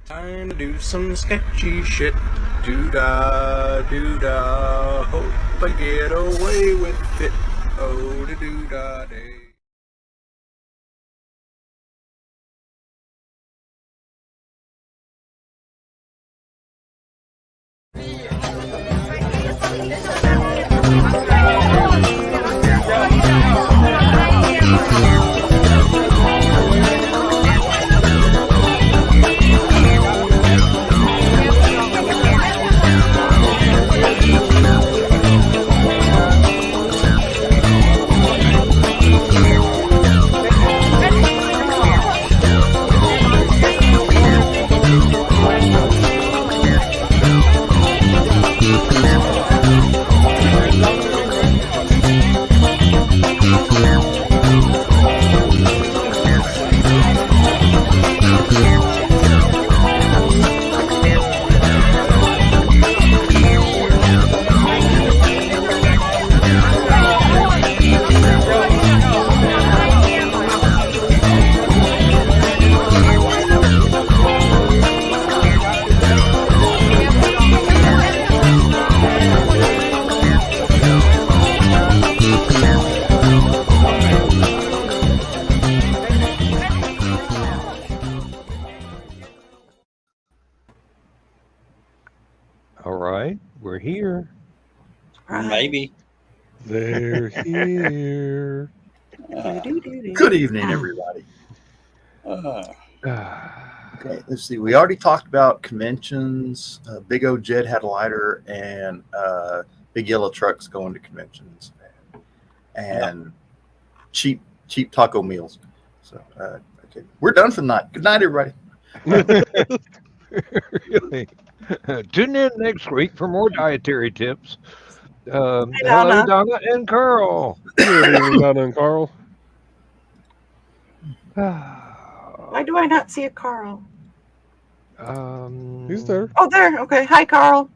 Time to do some sketchy shit. Doo-dah, doo-dah. Hope I get away with it. Oh, da doo-dah day. All right, we're here. Maybe. They're here. Good evening, everybody. Okay, let's see. We already talked about conventions. Big O Jed had a lighter, and Big Yellow Truck's going to conventions, and cheap taco meals. So, okay, we're done for the night. Good night, everybody. Really? Tune in next week for more dietary tips. Hello, Donna. Donna and Carl. Good evening, Donna and Carl. Why do I not see a Carl? He's there. Oh, there. Okay. Hi, Carl.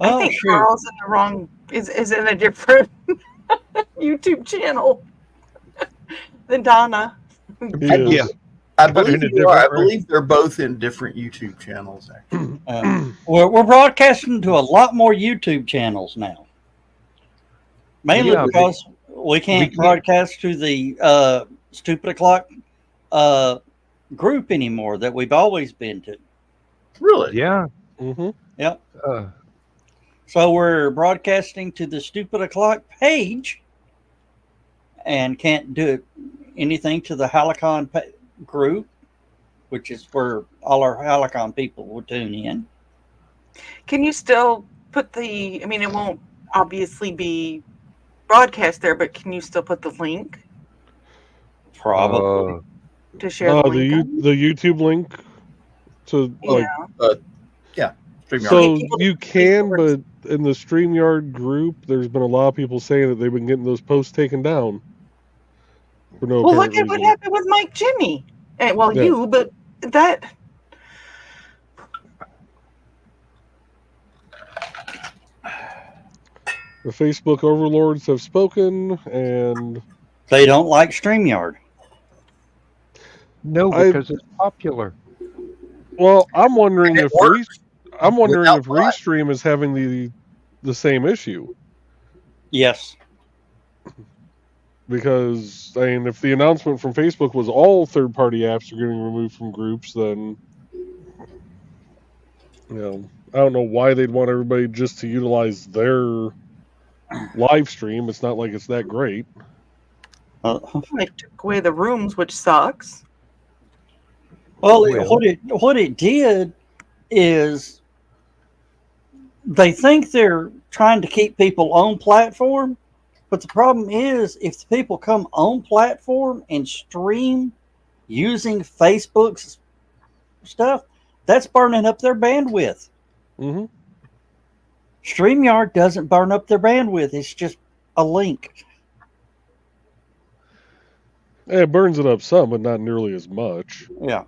I think Carl's in the wrong. Is in a different YouTube channel than Donna. He is. Yeah. I in a believe different I room. believe they're both in different YouTube channels. Actually. We're broadcasting to a lot more YouTube channels now. Mainly Yeah, because we can't can't- broadcast to the Stupid O'Clock group anymore that we've always been to. Really? Yeah. Mm-hmm. Yep. Uh, So we're broadcasting to the Stupid O'Clock page and can't do anything to the HallowCon group, which is where all our HallowCon people will tune in. Can you still put the? I mean, it won't obviously be broadcast there, but can you still put the link Probably. to share the link? the YouTube link to like. StreamYard. So people you to can, Facebook. but in the StreamYard group, there's been a lot of people saying that they've been getting those posts taken down for no Well, apparent look at what reason. happened with Mike Jimmy. Well, Yeah. you, but that. The Facebook overlords have spoken, and They don't like StreamYard. no, because it's popular. well, I'm wondering And it if works without bot. Restream is having the same issue. Yes. Because I mean, if the announcement from Facebook was all third-party apps are getting removed from groups, then I don't know why they'd want everybody just to utilize their live stream. It's not like it's that great. They took away the rooms, which sucks. Well, Well. what it did is they think they're trying to keep people on platform, but the problem is if the people come on platform and stream using Facebook's stuff, that's burning up their bandwidth. Mm-hmm. StreamYard doesn't burn up their bandwidth. It's just a link. It burns it up some, but not nearly as much. Yeah.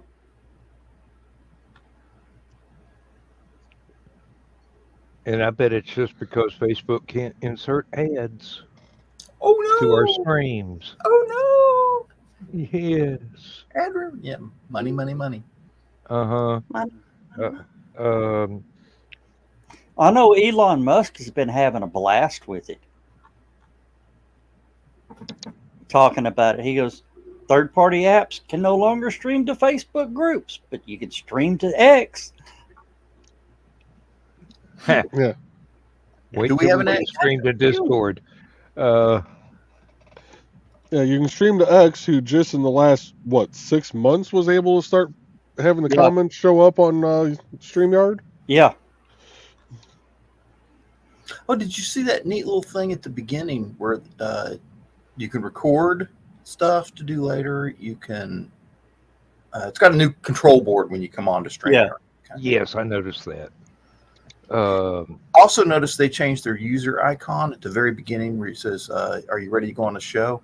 And I bet it's just because Facebook can't insert ads Oh to our no! streams. Oh Yes. Ad revenue. Yeah, money, money, money. Uh-huh. I know Elon Musk has been having a blast with it. Talking about it. He goes, third-party apps can no longer stream to Facebook groups, but you can stream to X. Yeah. Wait Do we till have we an get X? streamed to Discord. Yeah, you can stream to X, who just in the last 6 months was able to start having the comments show up on StreamYard. Yeah. Oh, did you see that neat little thing at the beginning where you can record stuff to do later? You can. It's got a new control board when you come on to StreamYard. Yeah. Okay. Yes, I noticed that. Also noticed they changed their user icon at the very beginning where it says, are you ready to go on the show?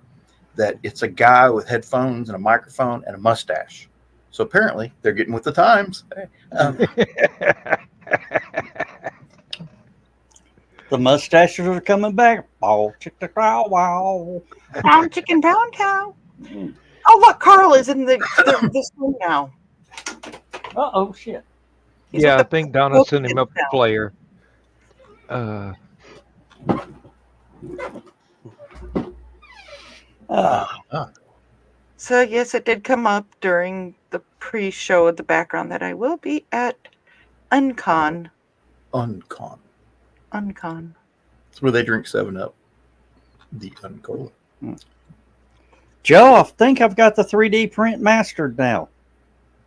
That it's a guy with headphones and a microphone and a mustache. So apparently they're getting with the times. The mustaches are coming back. Oh, chicken wow wow. Pound chicken, pound cow. Oh, look, Carl is in the room now. Oh shit. He's Yeah, I with the think Donna sent him up now. a player. So yes, it did come up during the pre-show of the background that I will be at Uncon. Uncon. Uncon. It's where they drink 7-Up. The Uncola. Joe, I think I've got the 3D print mastered now.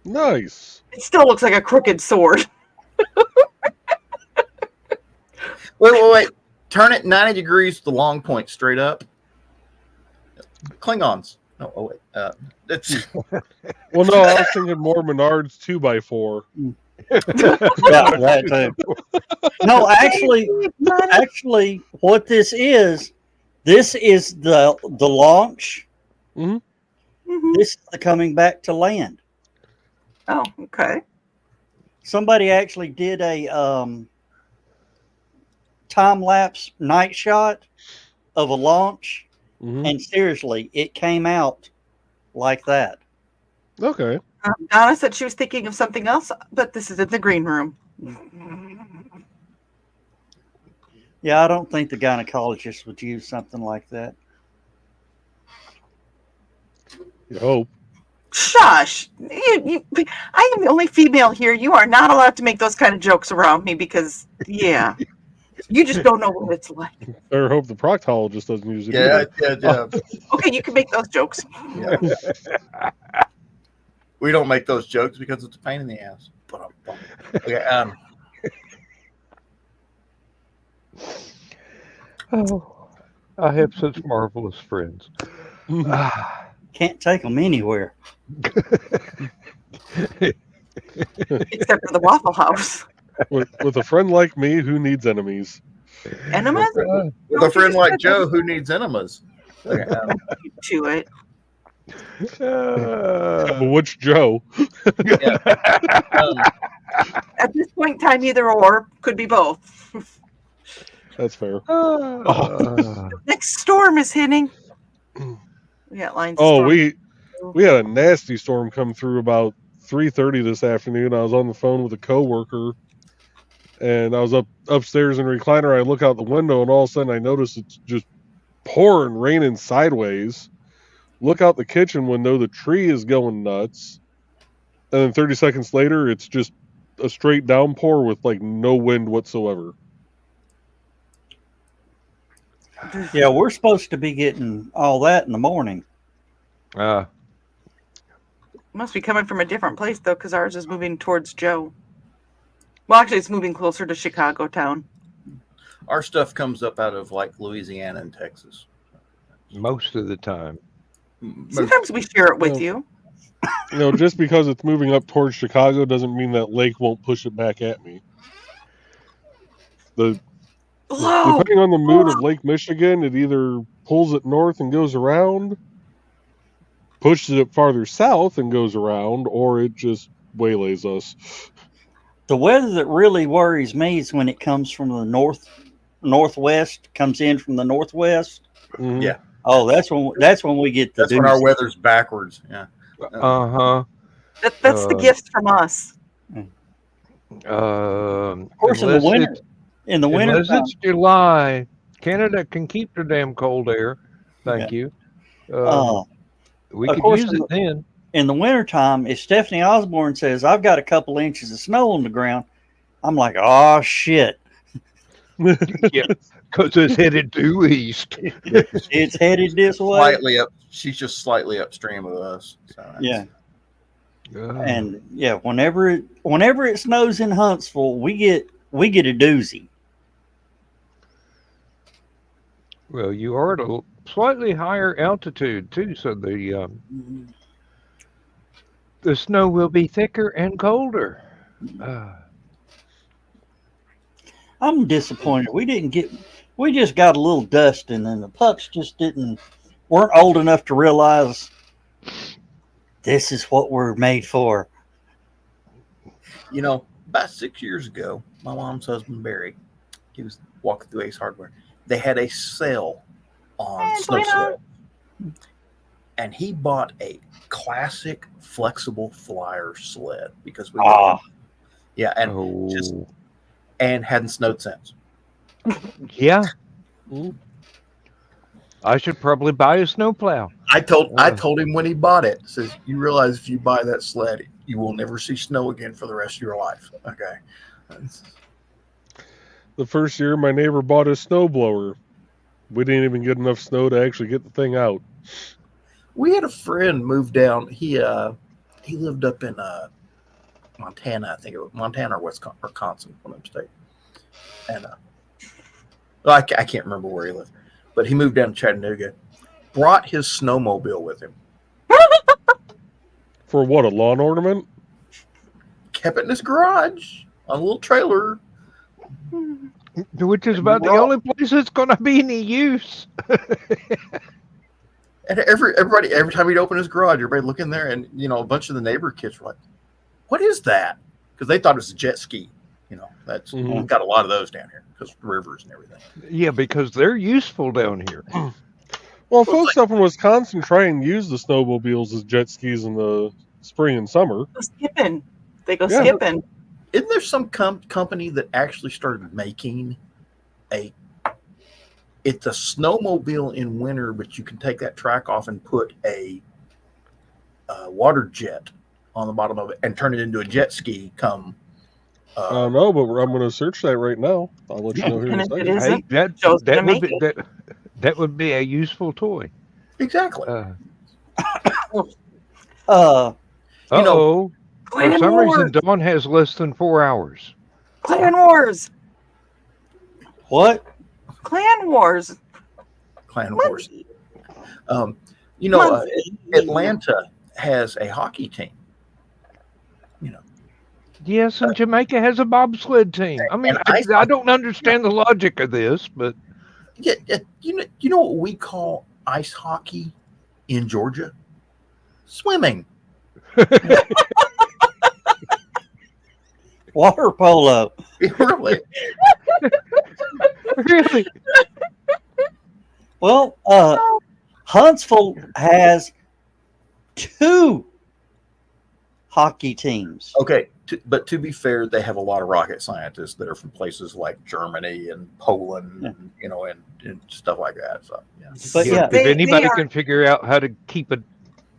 Nice. It still looks like a crooked sword. Wait. Turn it 90 degrees with the long point straight up. Klingons. No, oh wait. It's Well, no, I was thinking more Menards 2x4. Yeah, that too. No, actually, what this is the launch. Mhm. This is the coming back to land. Oh, okay. Somebody actually did a time lapse night shot of a launch, and seriously, it came out like that. Okay. Donna said she was thinking of something else, but this is in the green room. Yeah, I don't think the gynecologist would use something like that. You hope. Shush! I am the only female here. You are not allowed to make those kind of jokes around me because, yeah, you just don't know what it's like. Or hope the proctologist doesn't use it. yeah. Okay, you can make those jokes. Yeah. We don't make those jokes because it's a pain in the ass. Okay. Oh, I have such marvelous friends. Can't take them anywhere. Except for the Waffle House. With a friend like me, who needs enemies? Enemas? With a friend like Joe who needs enemas. Okay, To it. But which Joe? At this point in time, either or could be both. That's fair. Next storm is hitting. We got lines. of Oh, storm. we had a nasty storm come through about 3:30 this afternoon. I was on the phone with a coworker, and I was upstairs in a recliner. I look out the window, and all of a sudden I notice it's just pouring, raining sideways. Look out the kitchen window, the tree is going nuts. And then 30 seconds later, it's just a straight downpour with like no wind whatsoever. Yeah, we're supposed to be getting all that in the morning. Must be coming from a different place though, because ours is moving towards Joe. Well, actually, it's moving closer to Chicago town. our stuff comes up out of like Louisiana and Texas. Most of the time. Sometimes we share it with you. You know, just because it's moving up towards Chicago doesn't mean that lake won't push it back at me. Blow! Depending on the mood of Lake Michigan, it either pulls it north and goes around, pushes it farther south and goes around, or it just waylays us. The weather that really worries me is when it comes from the northwest, comes in from the northwest. Mhm. Yeah. Oh, that's when we get the That's when our doozy. weather's backwards. Yeah. Uh-huh. That's the gift from us. Of course, in the Unless winter, it's time, it's July, Canada can keep their damn cold air. Thank you. We of could course, use it then. in the wintertime, if Stephanie Osborne says, I've got a couple inches of snow on the ground, I'm like, oh, shit. Yeah, because it's headed due east. It's headed this way. Slightly up. She's just slightly upstream of us. So Yeah. Uh, And yeah, whenever it snows in Huntsville, we get a doozy. well, you are at a slightly higher altitude too, so the snow will be thicker and colder. I'm disappointed. We just got a little dusting, and the pups just weren't old enough to realize this is what we're made for. You know, about 6 years ago, my mom's husband Barry, he was walking through Ace Hardware. They had a sale on snow sled, and he bought a classic flexible flyer sled because we and hadn't snowed since. Yeah. I should probably buy a snowplow. I told him when he bought it, says, you realize if you buy that sled, you will never see snow again for the rest of your life. Okay. The first year, my neighbor bought a snowblower. We didn't even get enough snow to actually get the thing out. We had a friend move down. He lived up in Montana, I think it was Montana or Wisconsin, one of them states. And I can't remember where he lived, but he moved down to Chattanooga, brought his snowmobile with him. For what, a lawn ornament? Kept it in his garage on a little trailer. Which is about the only place it's going to be any use. And every time he'd open his garage, everybody look in there, and a bunch of the neighbor kids were like, "What is that?" Because they thought it was a jet ski. That's we've got a lot of those down here because rivers and everything. Yeah, because they're useful down here. Well, folks up in Wisconsin try and use the snowmobiles as jet skis in the spring and summer. They go skipping. Isn't there some company that actually started making it's a snowmobile in winter, but you can take that track off and put a water jet on the bottom of it and turn it into a jet ski come. I don't know, but I'm going to search that right now. I'll let you know here in a second. Hey, that would be a useful toy. Exactly. For Clan some Wars. reason, Dawn has less than 4 hours. Clan Wars. What? Clan Wars. Clan Wars. Monkey. Atlanta has a hockey team. Yes, and Jamaica has a bobsled team. I mean, I don't understand the logic of this, but Yeah, you know what we call ice hockey in Georgia? Swimming. Water polo. Really? really, Well, Huntsville has 2 hockey teams. Okay, but to be fair, they have a lot of rocket scientists that are from places like Germany and Poland, and stuff like that. So, yeah. But yeah, if anybody can figure out how to keep a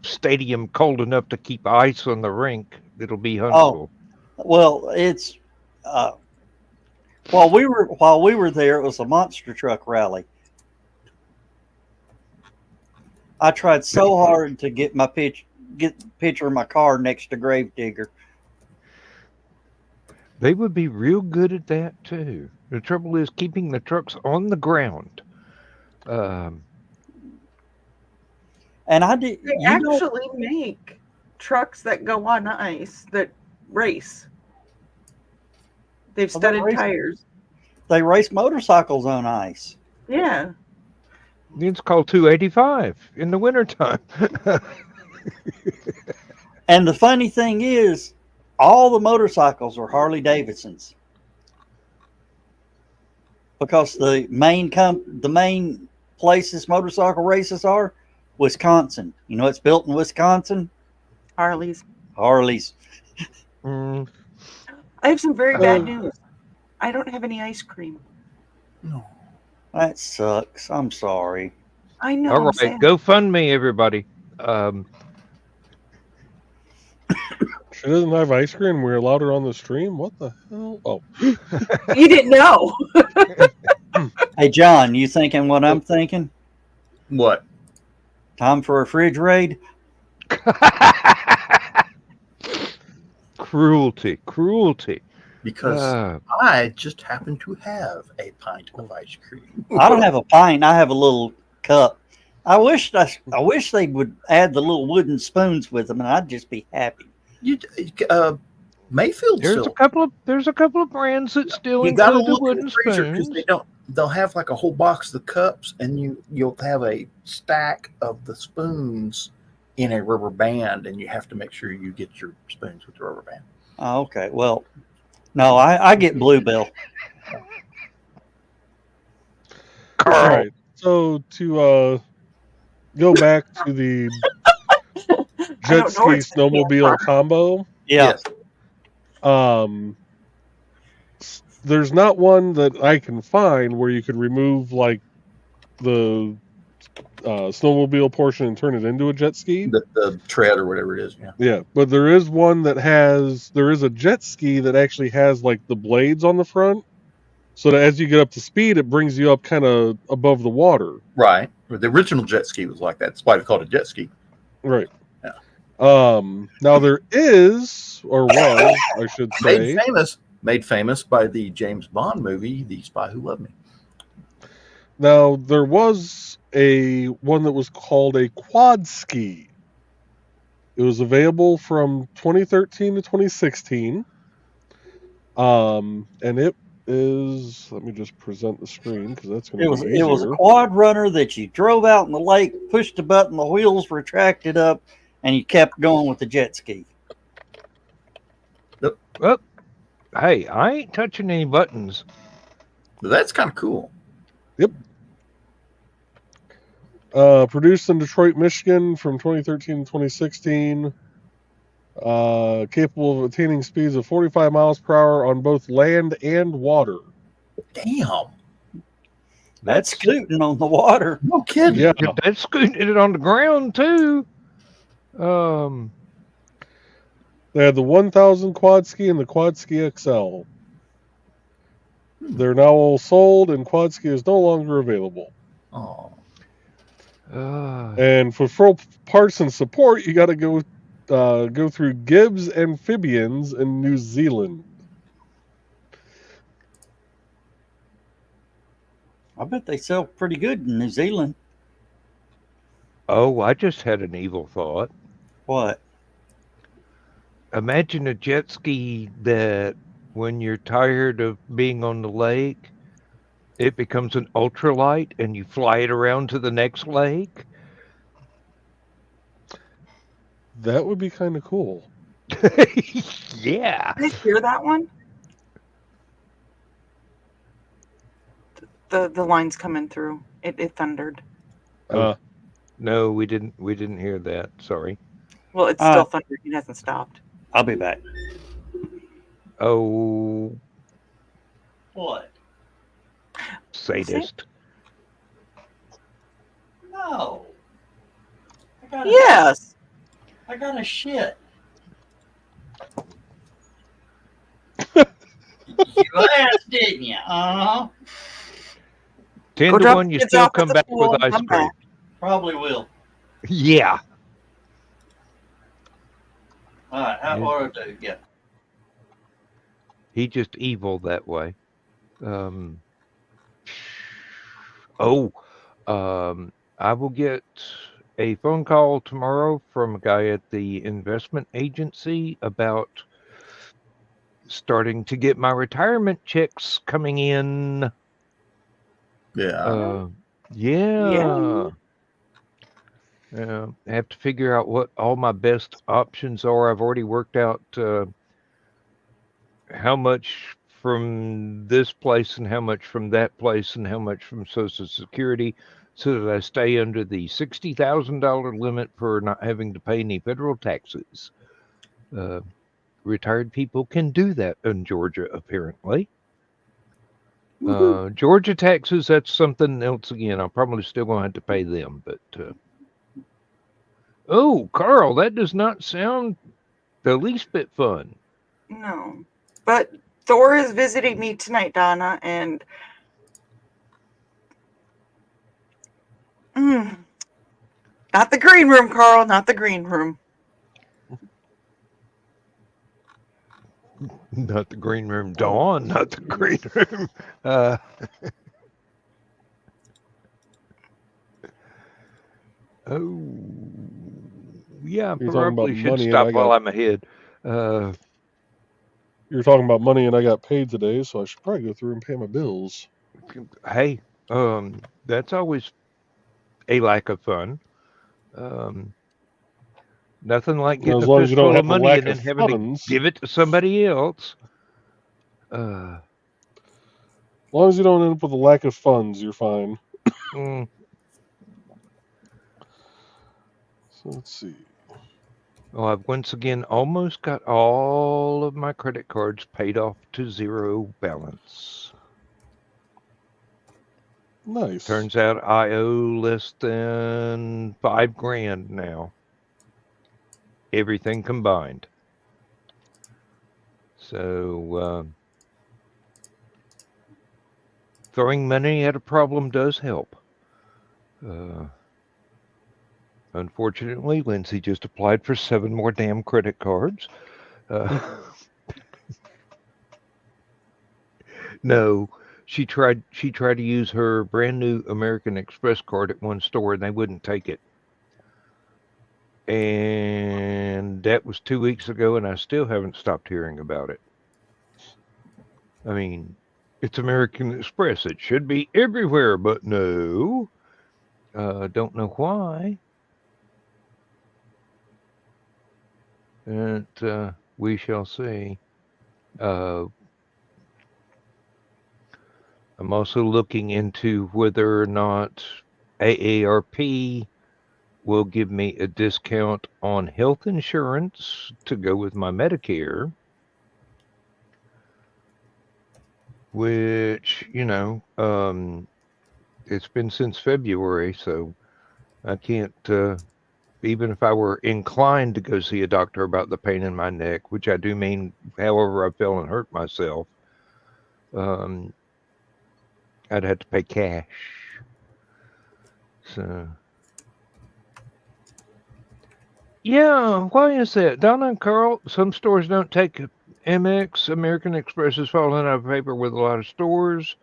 stadium cold enough to keep ice on the rink, it'll be Huntsville. well, it's while we were there, it was a monster truck rally. I tried so hard to get the picture of my car next to Gravedigger. They would be real good at that too. The trouble is keeping the trucks on the ground. And I did. They actually make trucks that go on ice that race. They've studded tires. They race motorcycles on ice. Yeah. It's called 285 in the wintertime. And the funny thing is, all the motorcycles are Harley Davidsons because the main places motorcycle races are? Wisconsin. You know it's built in Wisconsin? Harley's. Harley's. Mm, I have some very Uh, bad news. I don't have any ice cream. No. That sucks. I'm sorry. I know. all I'm right, sad. GoFundMe, everybody. She doesn't have ice cream. We're allowed her on the stream. What the hell? Oh, You didn't know. Hey, John, you thinking what I'm thinking? What? Time for a fridge raid? Cruelty. Because I just happen to have a pint of ice cream. I don't have a pint. I have a little cup. I wish they would add the little wooden spoons with them, and I'd just be happy. You, Mayfield There's still. a couple of brands that still You gotta include the look in wooden the freezer because spoons. they'll have like a whole box of the cups, and you'll have a stack of the spoons in a rubber band, and you have to make sure you get your spoons with the rubber band. Oh, okay. Well, no, I get Bluebell. all right. So to go back to the jet ski snowmobile combo. Yeah. Yes. There's not one that I can find where you could remove like the snowmobile portion and turn it into a jet ski. The tread or whatever it is. Yeah. Yeah, but there is one that there is a jet ski that actually has like the blades on the front, so that as you get up to speed, it brings you up kind of above the water. Right. The original jet ski was like that. That's why they called it jet ski. Right. Yeah. Now there is, or was, I should say, Made famous by the James Bond movie, The Spy Who Loved Me. now there was one that was called a quad ski. It was available from 2013 to 2016. And it is, let me just present the screen because that's going to be easier. It was a quad runner that you drove out in the lake, pushed a button, the wheels retracted up, and you kept going with the jet ski. Well, hey, I ain't touching any buttons. But that's kind of cool. Produced in Detroit, Michigan from 2013 to 2016. Capable of attaining speeds of 45 miles per hour on both land and water. Damn. That's scooting on the water. No kidding. Yeah. That's scooting it on the ground too. They had the 1000 quad ski and the quad ski XL. They're now all sold, and quad ski is no longer available. Oh. And for full parts and support, you got to go through Gibbs Amphibians in New Zealand. I bet they sell pretty good in New Zealand. Oh, I just had an evil thought. What? Imagine a jet ski that when you're tired of being on the lake, it becomes an ultralight and you fly it around to the next lake. That would be kind of cool. Yeah. Did I hear that one? The line's coming through. It thundered. No, we didn't hear that. Sorry. Well, it's still thundering. It hasn't stopped. I'll be back. Oh, What? sadist. No. Yes. I got a shit. You asked, didn't you? Uh-huh. 10 Go to drop 1, the you kids still off at come the back pool with and ice come cream. back. Probably will. Yeah. All right. How far do you get? He just evil that way. I will get a phone call tomorrow from a guy at the investment agency about starting to get my retirement checks coming in. Yeah. Yeah. I have to figure out what all my best options are. I've already worked out how much from this place and how much from that place and how much from Social Security. so that I stay under the $60,000 limit for not having to pay any federal taxes. Retired people can do that in Georgia, apparently. Georgia taxes, that's something else again. I'm probably still going to have to pay them. But, oh, Carl, that does not sound the least bit fun. No. But Thor is visiting me tonight, Donna, and not the green room, Carl, not the green room. Not the green room, Dawn, not the green room. Oh, yeah, You're talking about probably should money, and stop I while got- I'm ahead. You're talking about money, and I got paid today, so I should probably go through and pay my bills. Hey, that's always a lack of fun. Nothing like Well, getting as a long as you fistful don't of have the money lack and then of having funds. to give it to somebody else. As long as you don't end up with a lack of funds, you're fine. mm, So let's see. Well, I've once again almost got all of my credit cards paid off to zero balance. Nice. Turns out I owe less than $5,000 now. Everything combined. So, throwing money at a problem does help. Unfortunately, Lindsay just applied for 7 more damn credit cards. No, she tried to use her brand new American Express card at one store and they wouldn't take it. And that was 2 weeks ago and I still haven't stopped hearing about it. I mean, it's American Express. It should be everywhere, but no. Don't know why. And we shall see. I'm also looking into whether or not AARP will give me a discount on health insurance to go with my Medicare, which, it's been since February, so I can't, even if I were inclined to go see a doctor about the pain in my neck, which I do mean, however I fell and hurt myself, I'd have to pay cash. So, yeah, why is that? Donna and Carl, some stores don't take MX. American Express is falling out of favor with a lot of stores.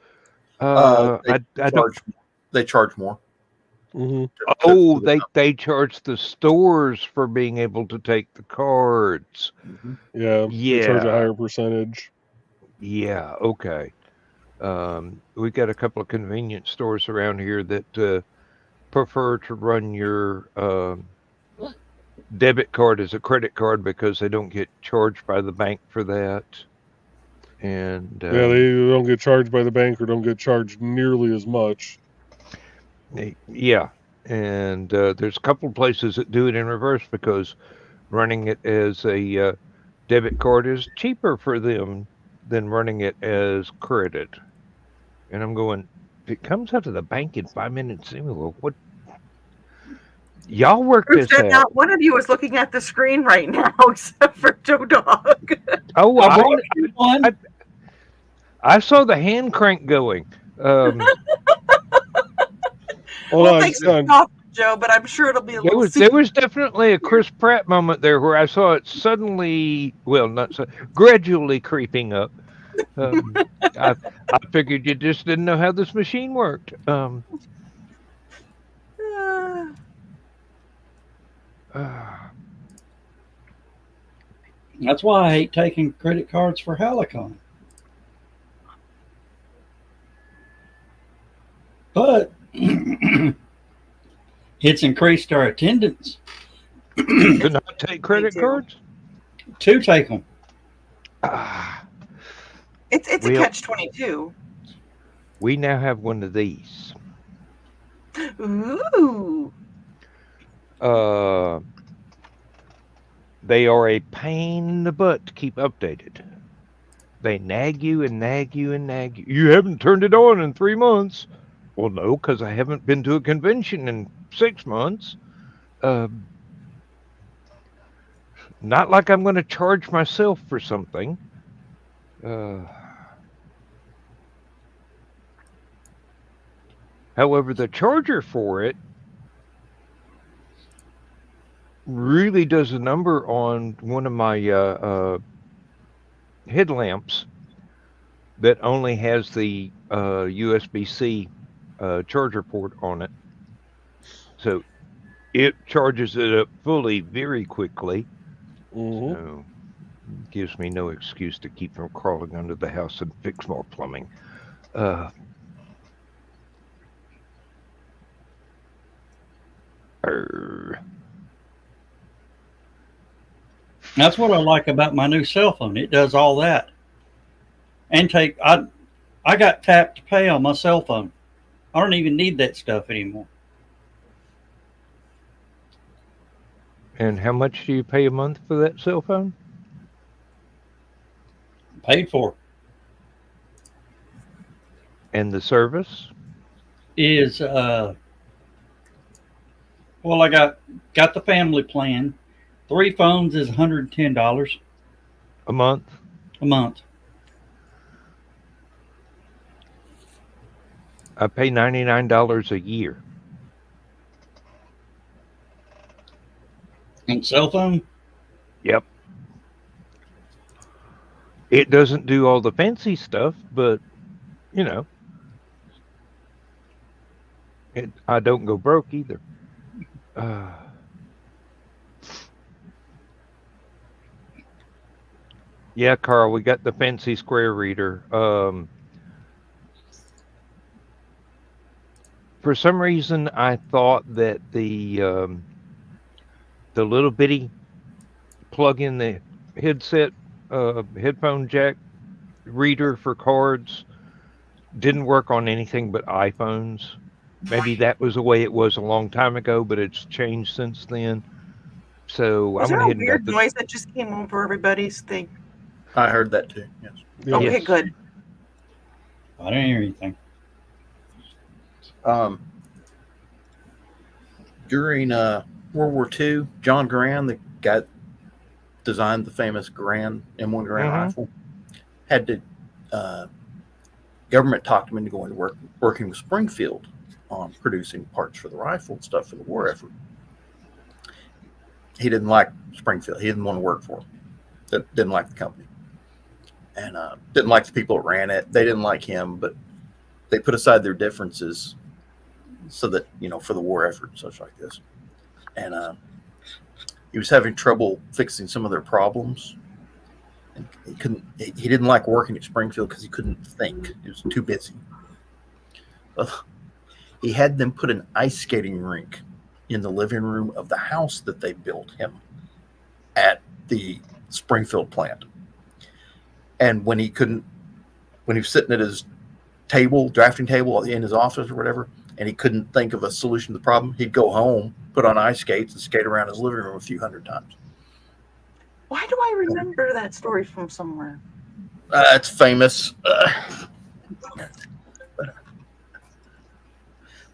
I don't. They charge more. Mm-hmm. Oh, they charge the stores for being able to take the cards. Mm-hmm. Yeah, Yeah. they charge a higher percentage. Yeah, okay. We got a couple of convenience stores around here that prefer to run your debit card as a credit card because they don't get charged by the bank for that. And Yeah, they don't get charged by the bank or don't get charged nearly as much. Yeah, and there's a couple of places that do it in reverse because running it as a debit card is cheaper for them than running it as credit. And I'm going, it comes out of the bank in 5 minutes anyway. What? Y'all work this out. Not one of you is looking at the screen right now, except for Joe Dog. Oh, I brought you one. I saw the hand crank going. Hold Well, on, thanks son. for talking, Joe, but I'm sure it'll be a little. There was definitely a Chris Pratt moment there where I saw it suddenly, well, not so, gradually creeping up. I figured you just didn't know how this machine worked. That's why I hate taking credit cards for HallowCon. But it's increased our attendance To not take credit too. cards? to take them. It's a catch-22. We now have one of these. Ooh. They are a pain in the butt to keep updated. They nag you and nag you and nag you. You haven't turned it on in 3 months. Well, no, because I haven't been to a convention in 6 months. Not like I'm going to charge myself for something. However, the charger for it really does a number on one of my headlamps that only has the USB-C charger port on it. So it charges it up fully very quickly. Mhm. So gives me no excuse to keep from crawling under the house and fix more plumbing. That's what I like about my new cell phone. It does all that. And I got tap to pay on my cell phone. I don't even need that stuff anymore. And how much do you pay a month for that cell phone? Paid for. And the service? Is well, I got the family plan. 3 phones is $110 A month? a month. I pay $99 a year. And cell phone? Yep. It doesn't do all the fancy stuff, but you know, I don't go broke either. Yeah, Carl, we got the fancy square reader. For some reason, I thought that the little bitty plug in the headset headphone jack reader for cards didn't work on anything but iPhones. Maybe that was the way it was a long time ago, but it's changed since then. So Was I there went a ahead and got weird the. noise that just came over everybody's thing? I heard that too. Yes. Yeah. Okay, Yes. good. I didn't hear anything. During World War II, John Garand, the guy that designed the famous Garand M1 Garand rifle, had to government talked him into going to working with Springfield on producing parts for the rifle and stuff for the war effort. He didn't like Springfield. He didn't want to work for them. Didn't like the company. And didn't like the people that ran it. They didn't like him, but they put aside their differences so that, for the war effort and such like this. And he was having trouble fixing some of their problems. And he didn't like working at Springfield because he couldn't think. He was too busy. He had them put an ice skating rink in the living room of the house that they built him at the Springfield plant. And when he was sitting at his drafting table in his office or whatever, and he couldn't think of a solution to the problem, he'd go home, put on ice skates, and skate around his living room a few hundred times. Why do I remember that story from somewhere? It's famous.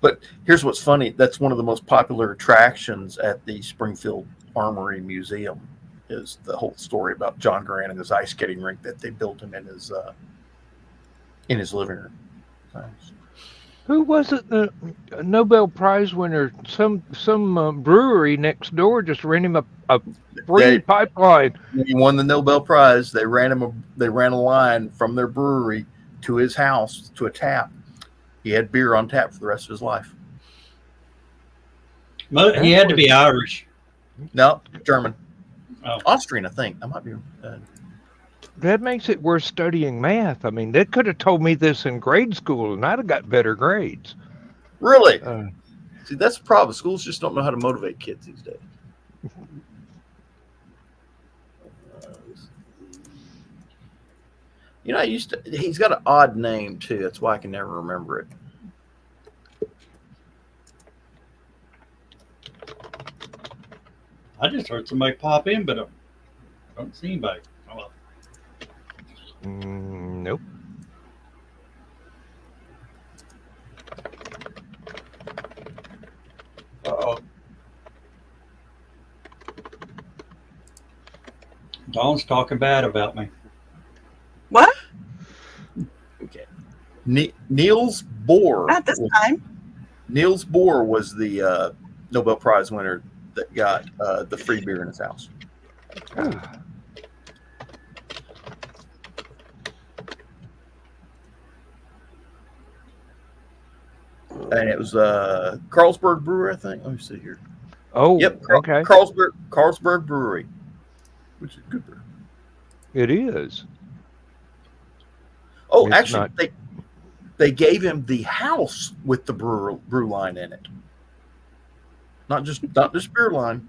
But here's what's funny. That's one of the most popular attractions at the Springfield Armory Museum is the whole story about John Garand and his ice skating rink that they built him in his living room. Who was it? The Nobel Prize winner? Some brewery next door just ran him a free pipeline. He won the Nobel Prize. They ran a line from their brewery to his house to a tap. He had beer on tap for the rest of his life. He had to be Irish. No, German. Oh. Austrian, I think. I might be. That makes it worth studying math. I mean, they could have told me this in grade school, and I'd have got better grades. Really? See, that's the problem. Schools just don't know how to motivate kids these days. He's got an odd name, too. That's why I can never remember it. I just heard somebody pop in, but I don't see anybody. Oh, well. Nope. Uh-oh. Dawn's talking bad about me. What? Okay. Niels Bohr. Not this time. Niels Bohr was the Nobel Prize winner that got the free beer in his house. And it was Carlsberg Brewery, I think. Let me see here. Oh, Yep. okay. Carlsberg Brewery, which is good beer. It is. Oh, It's actually, not- they gave him the house with the brew line in it. Not just beer line,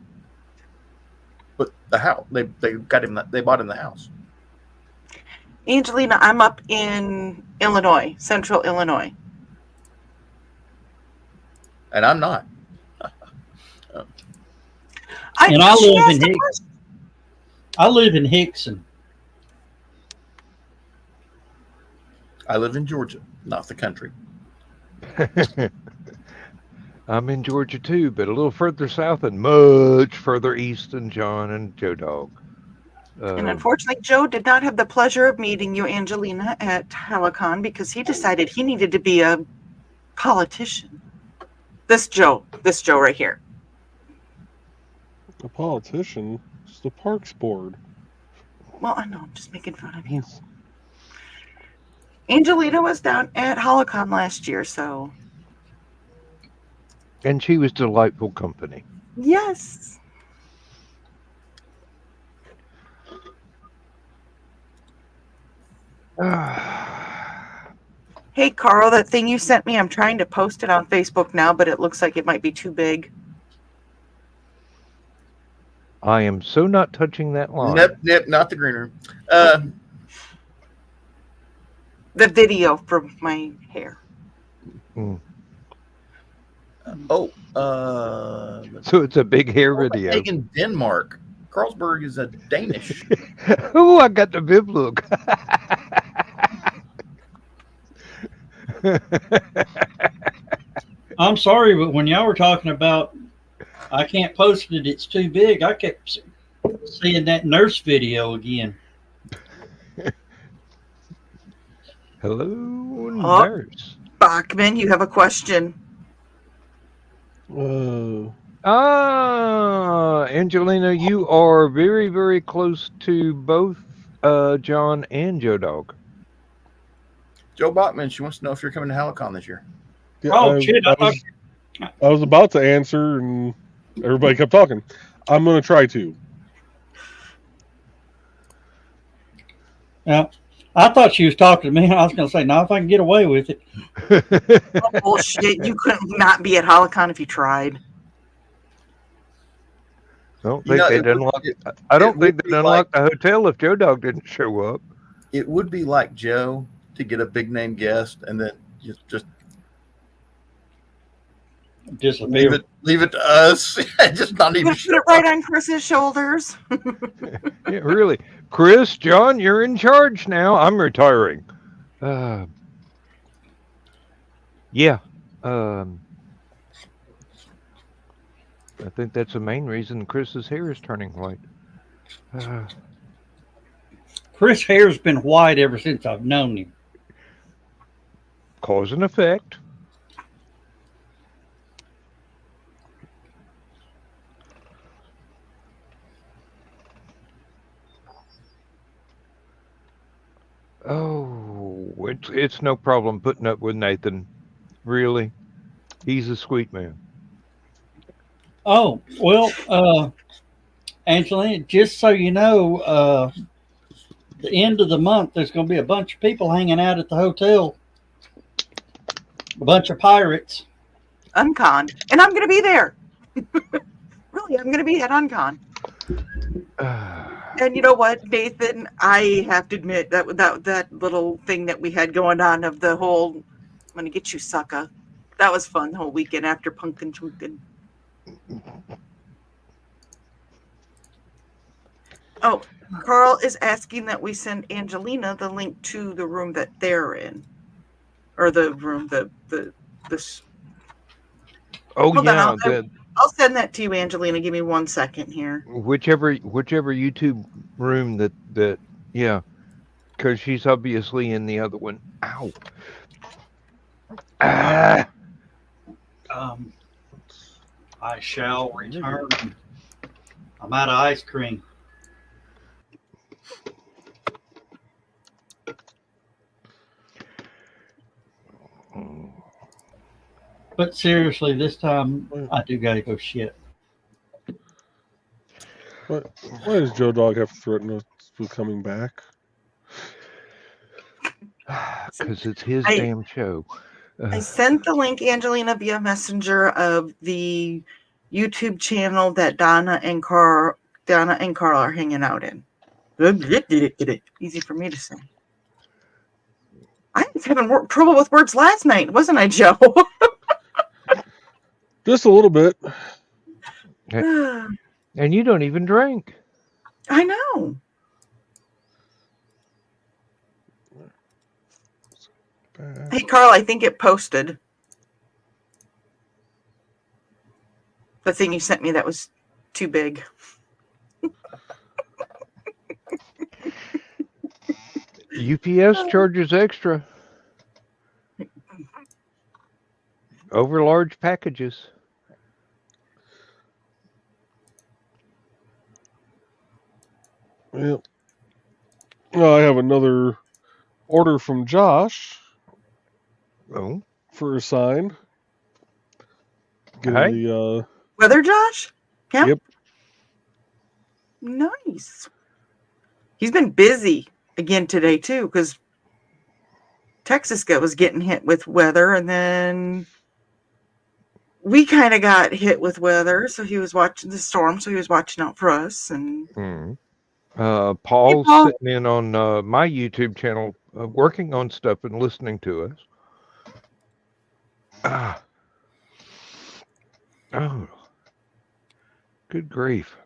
but the house. They got him. They bought him the house. Angelina, I'm up in Illinois, central Illinois. And I'm not. And I she live asked in a Hicks. question. I live in Hickson. I live in Georgia, not the country. I'm in Georgia too, but a little further south and much further east than John and Joe Dog. And unfortunately, Joe did not have the pleasure of meeting you, Angelina, at HallowCon because he decided he needed to be a politician. This Joe right here. A politician? It's the Parks Board. Well, I know, I'm just making fun of you. Angelina was down at HallowCon last year, so And she was delightful company. yes. Hey, Carl, that thing you sent me, I'm trying to post it on Facebook now, but it looks like it might be too big. I am so not touching that line. Nope, not the green room. The video from my hair. Mm. So So it's a big hair video. Copenhagen, Denmark. Carlsberg is a Danish. Oh, I got the bib look. I'm sorry, but when y'all were talking about I can't post it, it's too big, I kept seeing that nurse video again. Hello, nurse. Bachman, you have a question. Angelina, you are very, very close to both John and Joe Dog. Joe Bachman, she wants to know if you're coming to HallowCon this year. Yeah, Oh, shit, I was about to answer, and everybody kept talking. I'm going to try to. Yeah, I thought she was talking to me. I was going to say, no, if I can get away with it. Oh, bullshit. You couldn't not be at HallowCon if you tried. I don't think they'd unlock the hotel if Joe Dog didn't show up. It would be like Joe to get a big name guest and then just Disappear. leave it to us. Just not even Put it right on Chris's shoulders. Yeah, really. Chris, John, you're in charge now. I'm retiring. Yeah. I think that's the main reason Chris's hair is turning white. Chris' hair's been white ever since I've known him. Cause and effect. Oh, it's no problem putting up with Nathan. Really. He's a sweet man. Oh, well, Angelina, just so you know, the end of the month, there's going to be a bunch of people hanging out at the hotel. A bunch of pirates. Uncon. And I'm going to be there. Really, I'm going to be at Uncon. And you know what, Nathan? I have to admit that little thing that we had going on of the whole "I'm gonna get you, sucker." That was fun the whole weekend after Pumpkin Chunkin. Oh, Carl is asking that we send Angelina the link to the room that they're in, or the room this. Oh Hold yeah, on, I'll send that to you, Angelina. Give me 1 second here. whichever YouTube room that yeah, because she's obviously in the other one. Ow. Ah. I shall return. I'm out of ice cream. But seriously, this time I do gotta go shit. Why does Joe Dog have to threaten us with coming back? Because it's his I- damn show. I sent the link, Angelina, via Messenger of the YouTube channel that Donna and Carl are hanging out in. Easy for me to say. I was having trouble with words last night, wasn't I, Joe? Just a little bit. And you don't even drink. I know. Hey, Carl, I think it posted. The thing you sent me that was too big. UPS charges extra over large packages. Yep. I have another order from Josh. Oh. For a sign. Hey. The Weather, Josh? Yeah. Yep. Nice. He's been busy again today too, because Texas was getting hit with weather, and then we kind of got hit with weather. So he was watching the storm. So he was watching out for us. And Paul's Hey, Paul. sitting in on my YouTube channel, working on stuff and listening to us. Oh, good grief.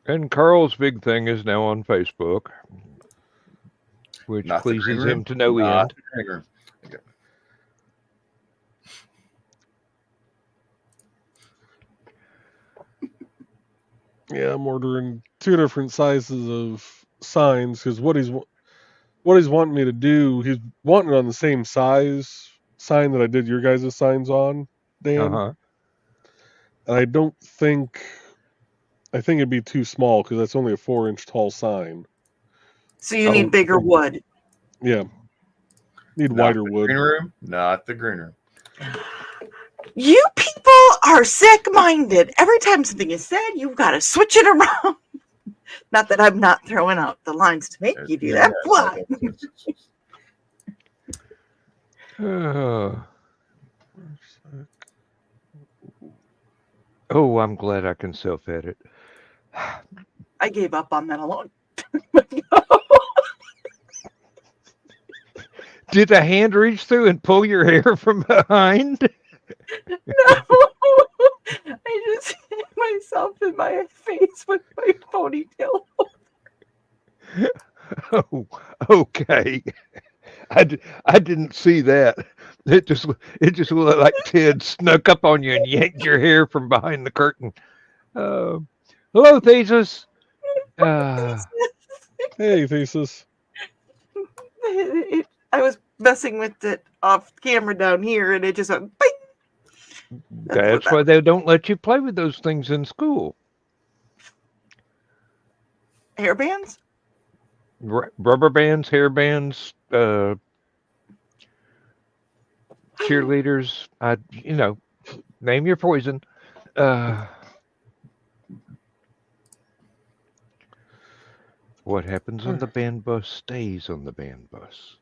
And Carl's big thing is now on Facebook, which Not the pleases green room? him to no Not end. the green room. Okay. Yeah, I'm ordering 2 different sizes of signs because what he's wanting me to do, he's wanting it on the same size sign that I did your guys' signs on, Dan. Uh-huh. And I think it'd be too small because that's only a 4-inch tall sign. So you need bigger wood. Yeah. Need Not wider the wood. green room. Not the green room. You people are sick-minded. Every time something is said, you've got to switch it around. Not that I'm not throwing out the lines to make you do that, but Oh, I'm glad I can self-edit. I gave up on that a long time ago. Did a hand reach through and pull your hair from behind? No, I just hit myself in my face with my ponytail. Oh, okay. I didn't see that. It just looked like Ted snuck up on you and yanked your hair from behind the curtain. Hello, Thesis. Hey, Thesis. I was messing with it off camera down here, and it just went bing. That's why they don't let you play with those things in school. Hair bands? Rubber bands, hair bands, cheerleaders. Name your poison. What happens on the band bus stays on the band bus.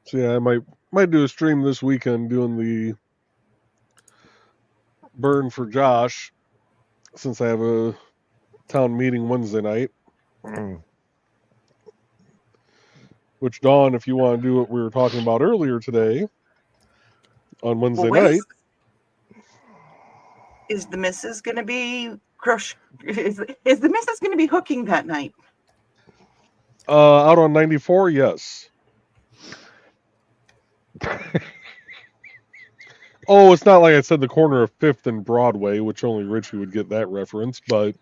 So yeah, I might do a stream this weekend doing the burn for Josh, since I have a town meeting Wednesday night. Which, Dawn, if you want to do what we were talking about earlier today on Wednesday night. Is the missus going to be is the missus going to be hooking that night? Out on 94, yes. Oh, it's not like I said the corner of 5th and Broadway, which only Richie would get that reference, but...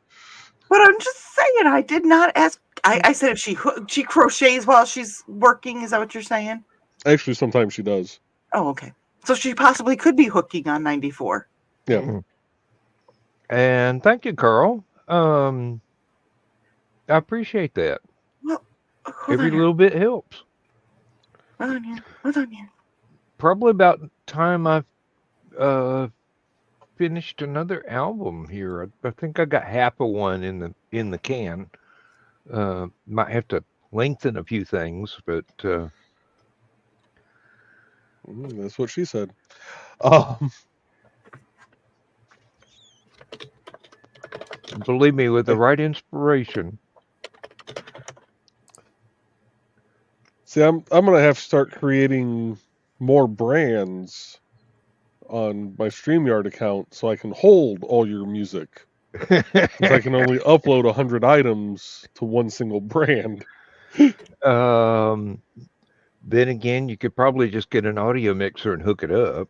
But I'm just saying, I did not ask. I said if she crochets while she's working. Is that what you're saying? Actually, sometimes she does. Oh, okay. So she possibly could be hooking on 94. Yeah. And thank you, Carl. I appreciate that. Well, Every little bit helps. Hold on here. Probably about time I've finished another album here. I think I got half of one in the can. Might have to lengthen a few things, but that's what she said. Believe me, with the right inspiration. See, I'm gonna have to start creating more brands on my StreamYard account so I can hold all your music. I can only upload 100 items to one single brand. Then again, you could probably just get an audio mixer and hook it up.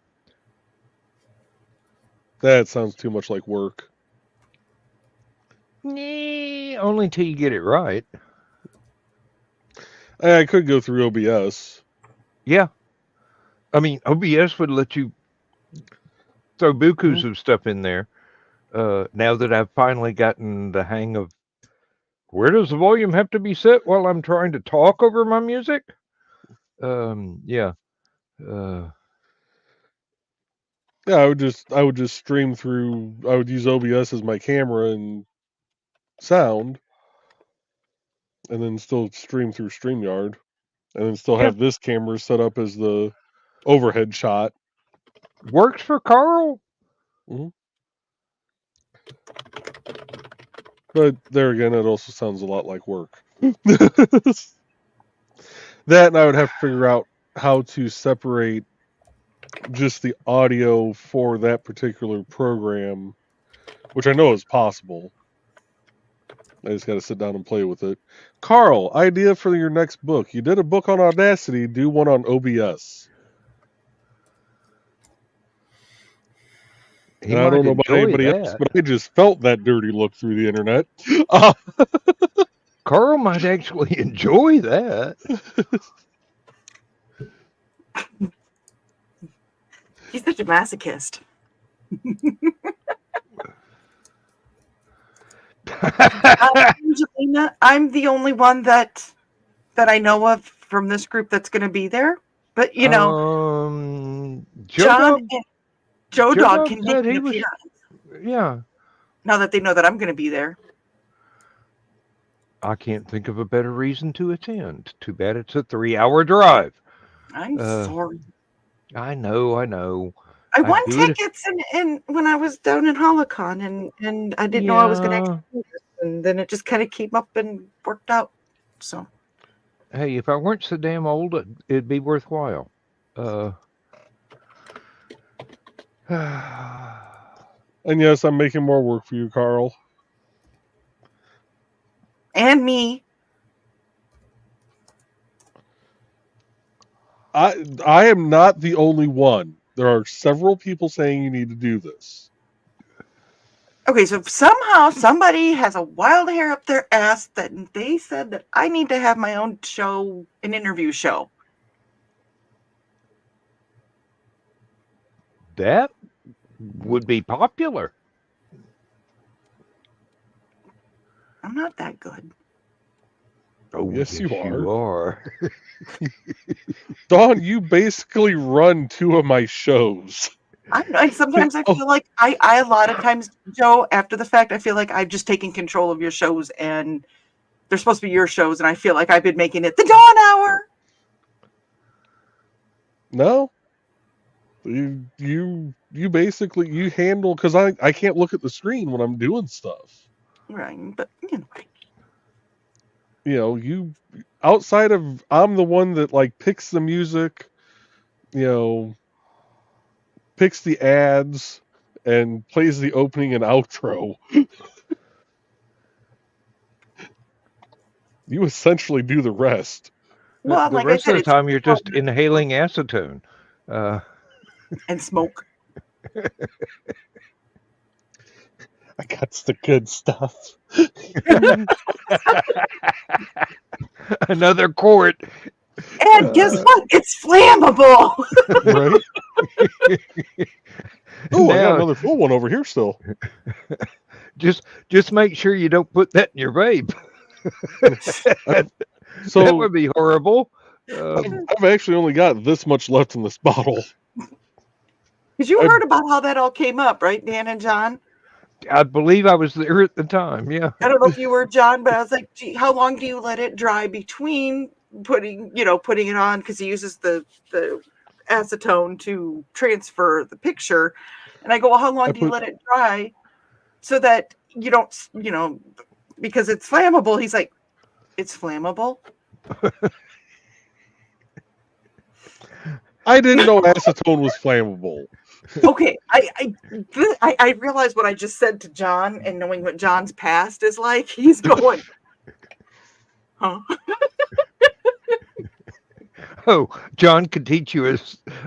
That sounds too much like work. Only until you get it right. I could go through OBS. Yeah. I mean, OBS would let you throw bukus of stuff in there. Now that I've finally gotten the hang of where does the volume have to be set while I'm trying to talk over my music? Yeah. Yeah, I would just stream through. I would use OBS as my camera and sound, and then still stream through StreamYard, and then still have this camera set up as the overhead shot. Works for Carl. Mm-hmm. But there again, it also sounds a lot like work. That, and I would have to figure out how to separate just the audio for that particular program, which I know is possible. I just got to sit down and play with it. Carl, idea for your next book. You did a book on Audacity. Do one on OBS. And I don't know about anybody else, but I just felt that dirty look through the internet. Carl might actually enjoy that. He's such a masochist. Angelina, I'm the only one that I know of from this group that's going to be there. But you know, Joe Dog can make an appearance. Yeah. Now that they know that I'm going to be there. I can't think of a better reason to attend. Too bad it's a 3-hour drive. I'm sorry. I know. I won tickets and when I was down in HallowCon and I didn't know I was going to experience it, and then it just kind of came up and worked out. So, hey, if I weren't so damn old, it'd be worthwhile. And yes, I'm making more work for you, Carl. And me. I am not the only one. There are several people saying you need to do this. Okay, so somehow somebody has a wild hair up their ass that they said that I need to have my own show, an interview show. That would be popular. I'm not that good. Oh, yes, you You are. Dawn, you basically run 2 of my shows. I know. And sometimes I feel like I a lot of times, Joe, after the fact, I feel like I've just taken control of your shows and they're supposed to be your shows. And I feel like I've been making it the Dawn Hour. No. You basically, you handle, because I can't look at the screen when I'm doing stuff. Right. But, you know. you outside of I'm the one that like picks the music, picks the ads and plays the opening and outro. You essentially do the rest. Well, The like I rest said, of the it's time, you're just inhaling acetone. and smoke. I got the good stuff. Another quart. And guess what? It's flammable. Right? Oh, I got Now, another full one over here still. just make sure you don't put that in your vape. That So would be horrible. I've actually only got this much left in this bottle. Because you heard about how that all came up, right, Dan and John? I believe I was there at the time. Yeah. I don't know if you were, John, but I was like, gee, how long do you let it dry between putting it on? Because he uses the acetone to transfer the picture. And I go, well, how long do you let it dry so that you don't, because it's flammable? He's like, it's flammable. I didn't know acetone was flammable. Okay, I realize what I just said to John, and knowing what John's past is like, he's going, huh? Oh, John could teach you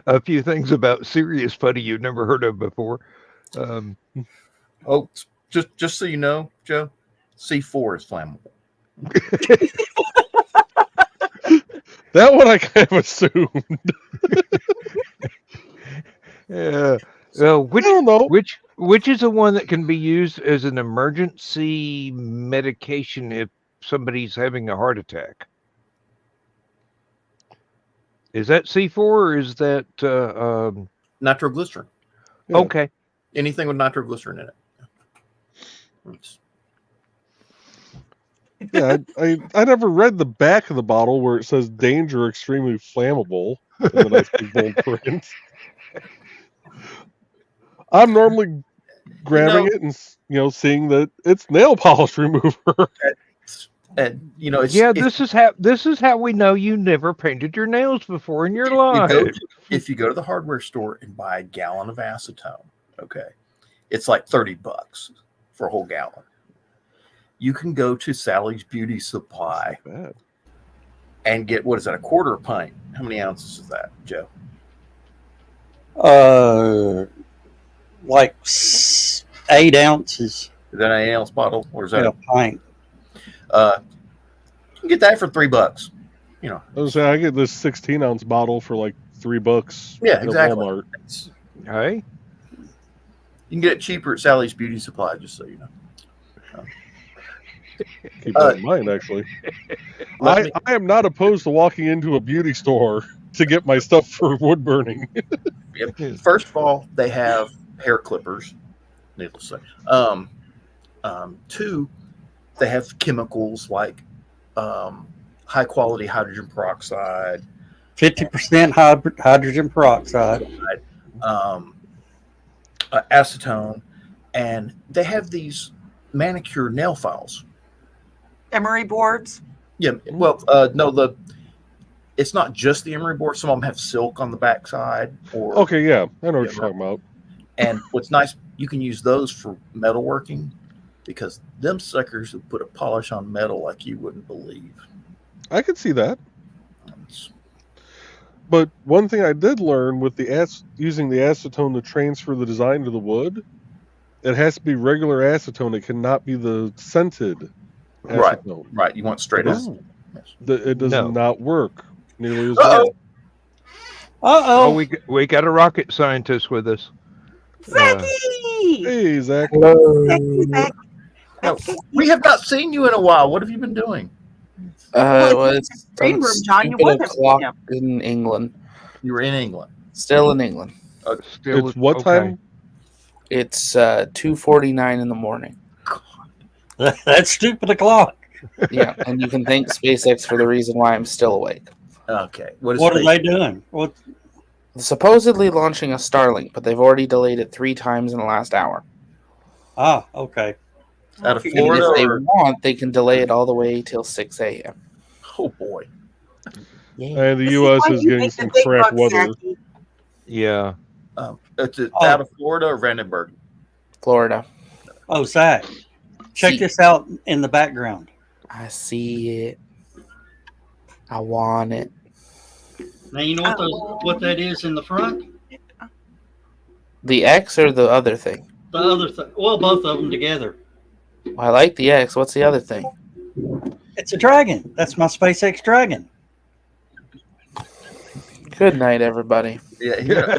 a few things about serious putty you've never heard of before. Oh, just so you know, Joe, C4 is flammable. That one I kind of assumed. Yeah. Well, I don't know. which is the one that can be used as an emergency medication if somebody's having a heart attack? Is that C4 or is that Nitroglycerin. Yeah. okay? Anything with nitroglycerin in it. Yeah, I never read the back of the bottle where it says danger extremely flammable in the nice big bold print. I'm normally grabbing it and seeing that it's nail polish remover. And This is how we know you never painted your nails before in your life. If you go to the hardware store and buy a gallon of acetone, okay, it's like $30 for a whole gallon. You can go to Sally's Beauty Supply and get, what is that, a quarter pint? How many ounces is that, Joe? Like 8 ounces. Is that an ounce bottle, or is that a pint? You can get that for $3. I was saying I get this 16-ounce bottle for like $3. Yeah, exactly. Walmart. Hey, You can get it cheaper at Sally's Beauty Supply, just so you know. Keep that in mind, actually. I am not opposed to walking into a beauty store to get my stuff for wood burning. Yep. First of all, they have hair clippers, needless to say. 2, they have chemicals like high quality hydrogen peroxide, 50% hydrogen peroxide, acetone, and they have these manicure nail files. Emery boards. Yeah, well, no, it's not just the emery board. Some of them have silk on the backside. Okay, yeah, I know what you're talking about. And what's nice, you can use those for metalworking because them suckers will put a polish on metal like you wouldn't believe. I could see that. But one thing I did learn with using the acetone to transfer the design to the wood, it has to be regular acetone. It cannot be the scented acetone. Right. You want straight acetone. Yes. It does not work nearly as well. Oh, we got a rocket scientist with us. Zachy! Hey, Zach. Zach. Now, we have not seen you in a while. What have you been doing? It's green room, John. You stupid would have o'clock seen in England. You were in England. Still in England. It's what time? It's 2:49 in the morning. That's stupid o'clock. Yeah, and you can thank SpaceX for the reason why I'm still awake. Okay. What are they doing? Supposedly launching a Starlink, but they've already delayed it 3 times in the last hour. Ah, okay. Out of You're And gonna Florida if they or want, they can delay it all the way till 6 a.m. oh boy. Yeah. And the This U.S. why is you getting make some the big crap bucks, weather. Zachy. Yeah. It's Oh. out of Florida or Vandenberg. Florida. Oh, Zach, check See. this out in the background. I see it. I want it. Now you know what that is in the front. The X or the other thing? The other thing. Well, both of them together. I like the X. What's the other thing? It's a dragon. That's my SpaceX dragon. Good night, everybody. Yeah,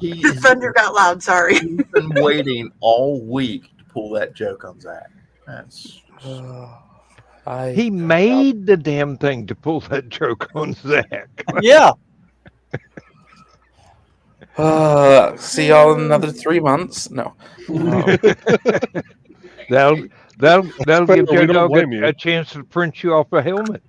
The thunder got loud. Sorry. he's been waiting all week to pull that joke on Zach. That's He made the damn thing to pull that joke on Zach. Yeah. See y'all in another 3 months. No. That'll give We Joe don't Dog blame you. a chance to print you off a helmet.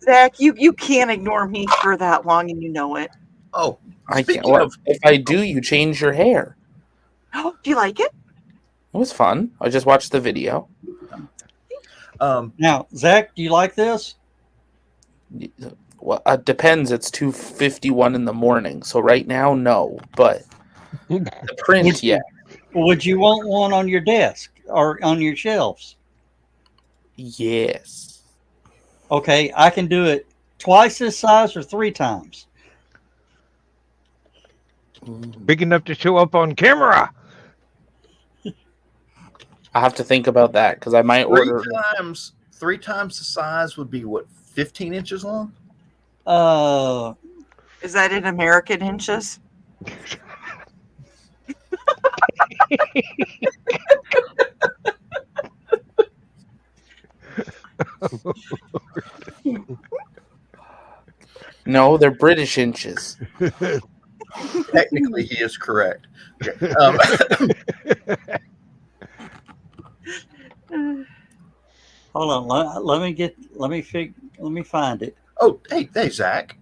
Zach, you can't ignore me for that long, and you know it. oh. I can't. Speaking Well, of, if I do, you change your hair. Oh, do you like it? It was fun. I just watched the video. Now, Zach, do you like this? Well, it depends. It's 2:51 in the morning, so right now, no. But the print, yeah, Would you want one on your desk or on your shelves? yes. Okay, I can do it twice this size or 3 times. Big enough to show up on camera. I have to think about that because I might order. three times the size would be what, 15 inches long? Is that in American inches? No, they're British inches. Technically, he is correct. Okay. Hold on, let me find it. Oh, hey, Zach.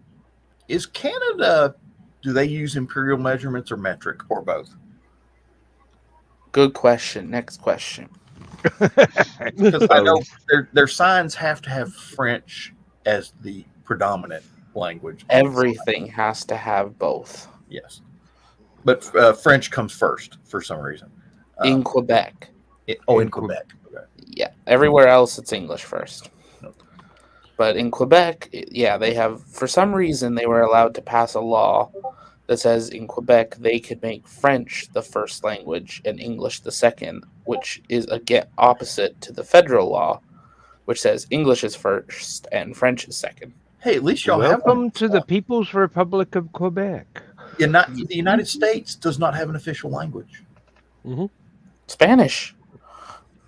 Is Canada, do they use imperial measurements or metric or both? Good question. Next question. Because I know their signs have to have French as the predominant language. Everything has to have both. Yes. But French comes first for some reason. In Quebec. In Quebec. Okay. Yeah. Everywhere else, it's English first. But in Quebec, yeah, they have, for some reason, they were allowed to pass a law that says in Quebec they could make French the first language and English the second, which is again opposite to the federal law, which says English is first and French is second. Hey, at least y'all have one. Welcome to the People's Republic of Quebec. The United States does not have an official language. Spanish.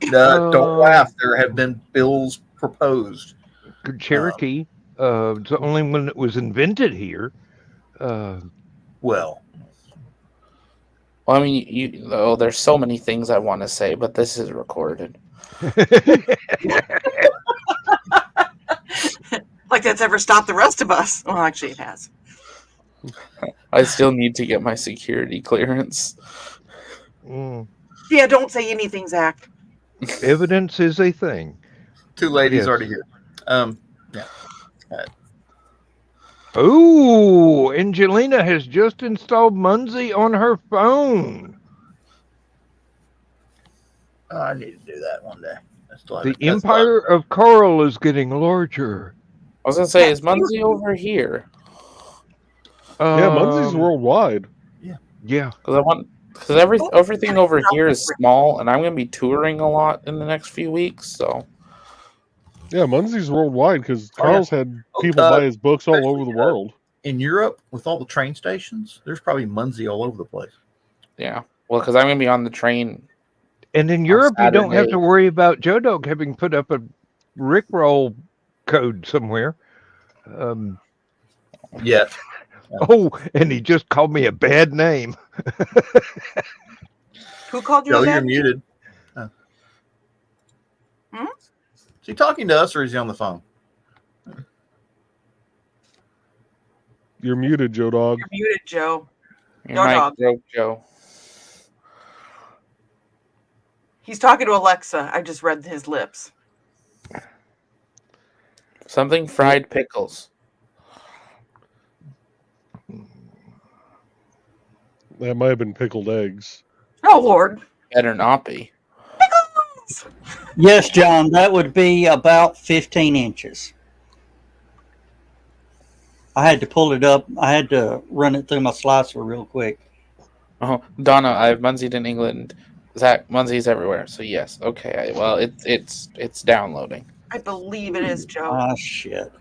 Don't laugh. There have been bills proposed. Cherokee. It's the only one that was invented here. Well, I mean, there's so many things I want to say, but this is recorded. Like that's ever stopped the rest of us. Well, actually, it has. I still need to get my security clearance. Yeah, don't say anything, Zach. Evidence is a thing. 2 ladies Yes. already here. Yeah. Oh, Angelina has just installed Munzie on her phone. Oh, I need to do that one day. The Empire of Coral is getting larger. I was gonna say, is Munzie over here? Yeah, Munsie's worldwide. Yeah. Because everything over here is small, and I'm gonna be touring a lot in the next few weeks. So Yeah, Munsie's worldwide because Carl's had people buy his books all over the world. In Europe, with all the train stations, there's probably Munzie all over the place. yeah, well, because I'm gonna be on the train. And in Europe, you don't have Saturday. to worry about Joe Dog having put up a Rickroll code somewhere. Yeah. Oh, and he just called me a bad name. Who called you? Joe, a you're bad- muted. Is he talking to us or is he on the phone? You're muted, Joe Dog. You're muted, Joe. Your No mic dog. broke, Joe. He's talking to Alexa. I just read his lips. Something fried pickles. That might have been pickled eggs. Oh, Lord. Better not be. Pickles! Yes, John, that would be about 15 inches. I had to pull it up. I had to run it through my slicer real quick. Oh, Donna, I've munsied in England. Zach, Munsey's everywhere. So yes, okay. Well, it's downloading. I believe it is, Joe. Ah, shit.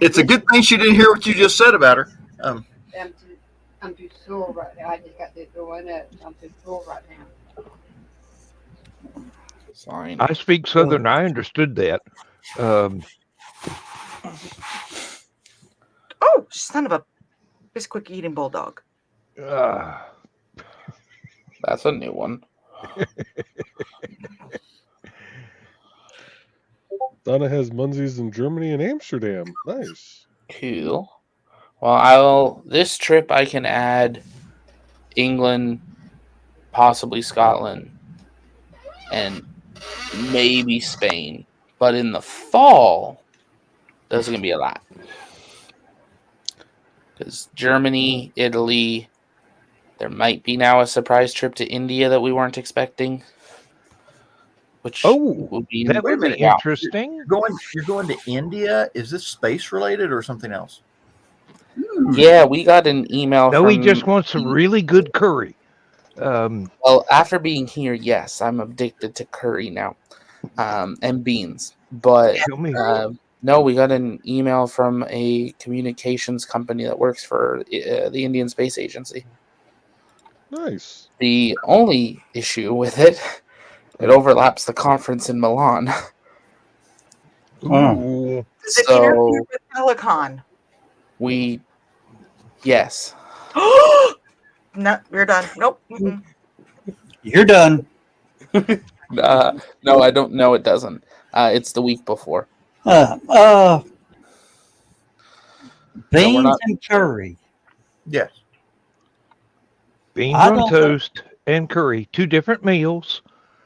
It's a good thing she didn't hear what you just said about her. I'm too sore right now. I just got this going up. I'm too sore right now. Fine. I speak Southern. I understood that. Oh, son of a Bisquick eating bulldog. That's a new one. Donna has Munsies in Germany and Amsterdam. Nice. Cool. Well, this trip I can add England, possibly Scotland, and maybe Spain. But in the fall, there's going to be a lot. Because Germany, Italy, there might be now a surprise trip to India that we weren't expecting. Which will be that would be interesting. You're going to India? Is this space related or something else? Yeah, we got an email. No, he just wants some really good curry. Well, after being here, yes, I'm addicted to curry now, and beans. But no, we got an email from a communications company that works for the Indian Space Agency. Nice. The only issue with it overlaps the conference in Milan. Ooh. Does it interfere with HallowCon? Yes. No, you're done. Nope. You're done. No, I don't know. It doesn't. It's the week before. Beans and curry. Yes. Beans on toast and curry. 2 different meals.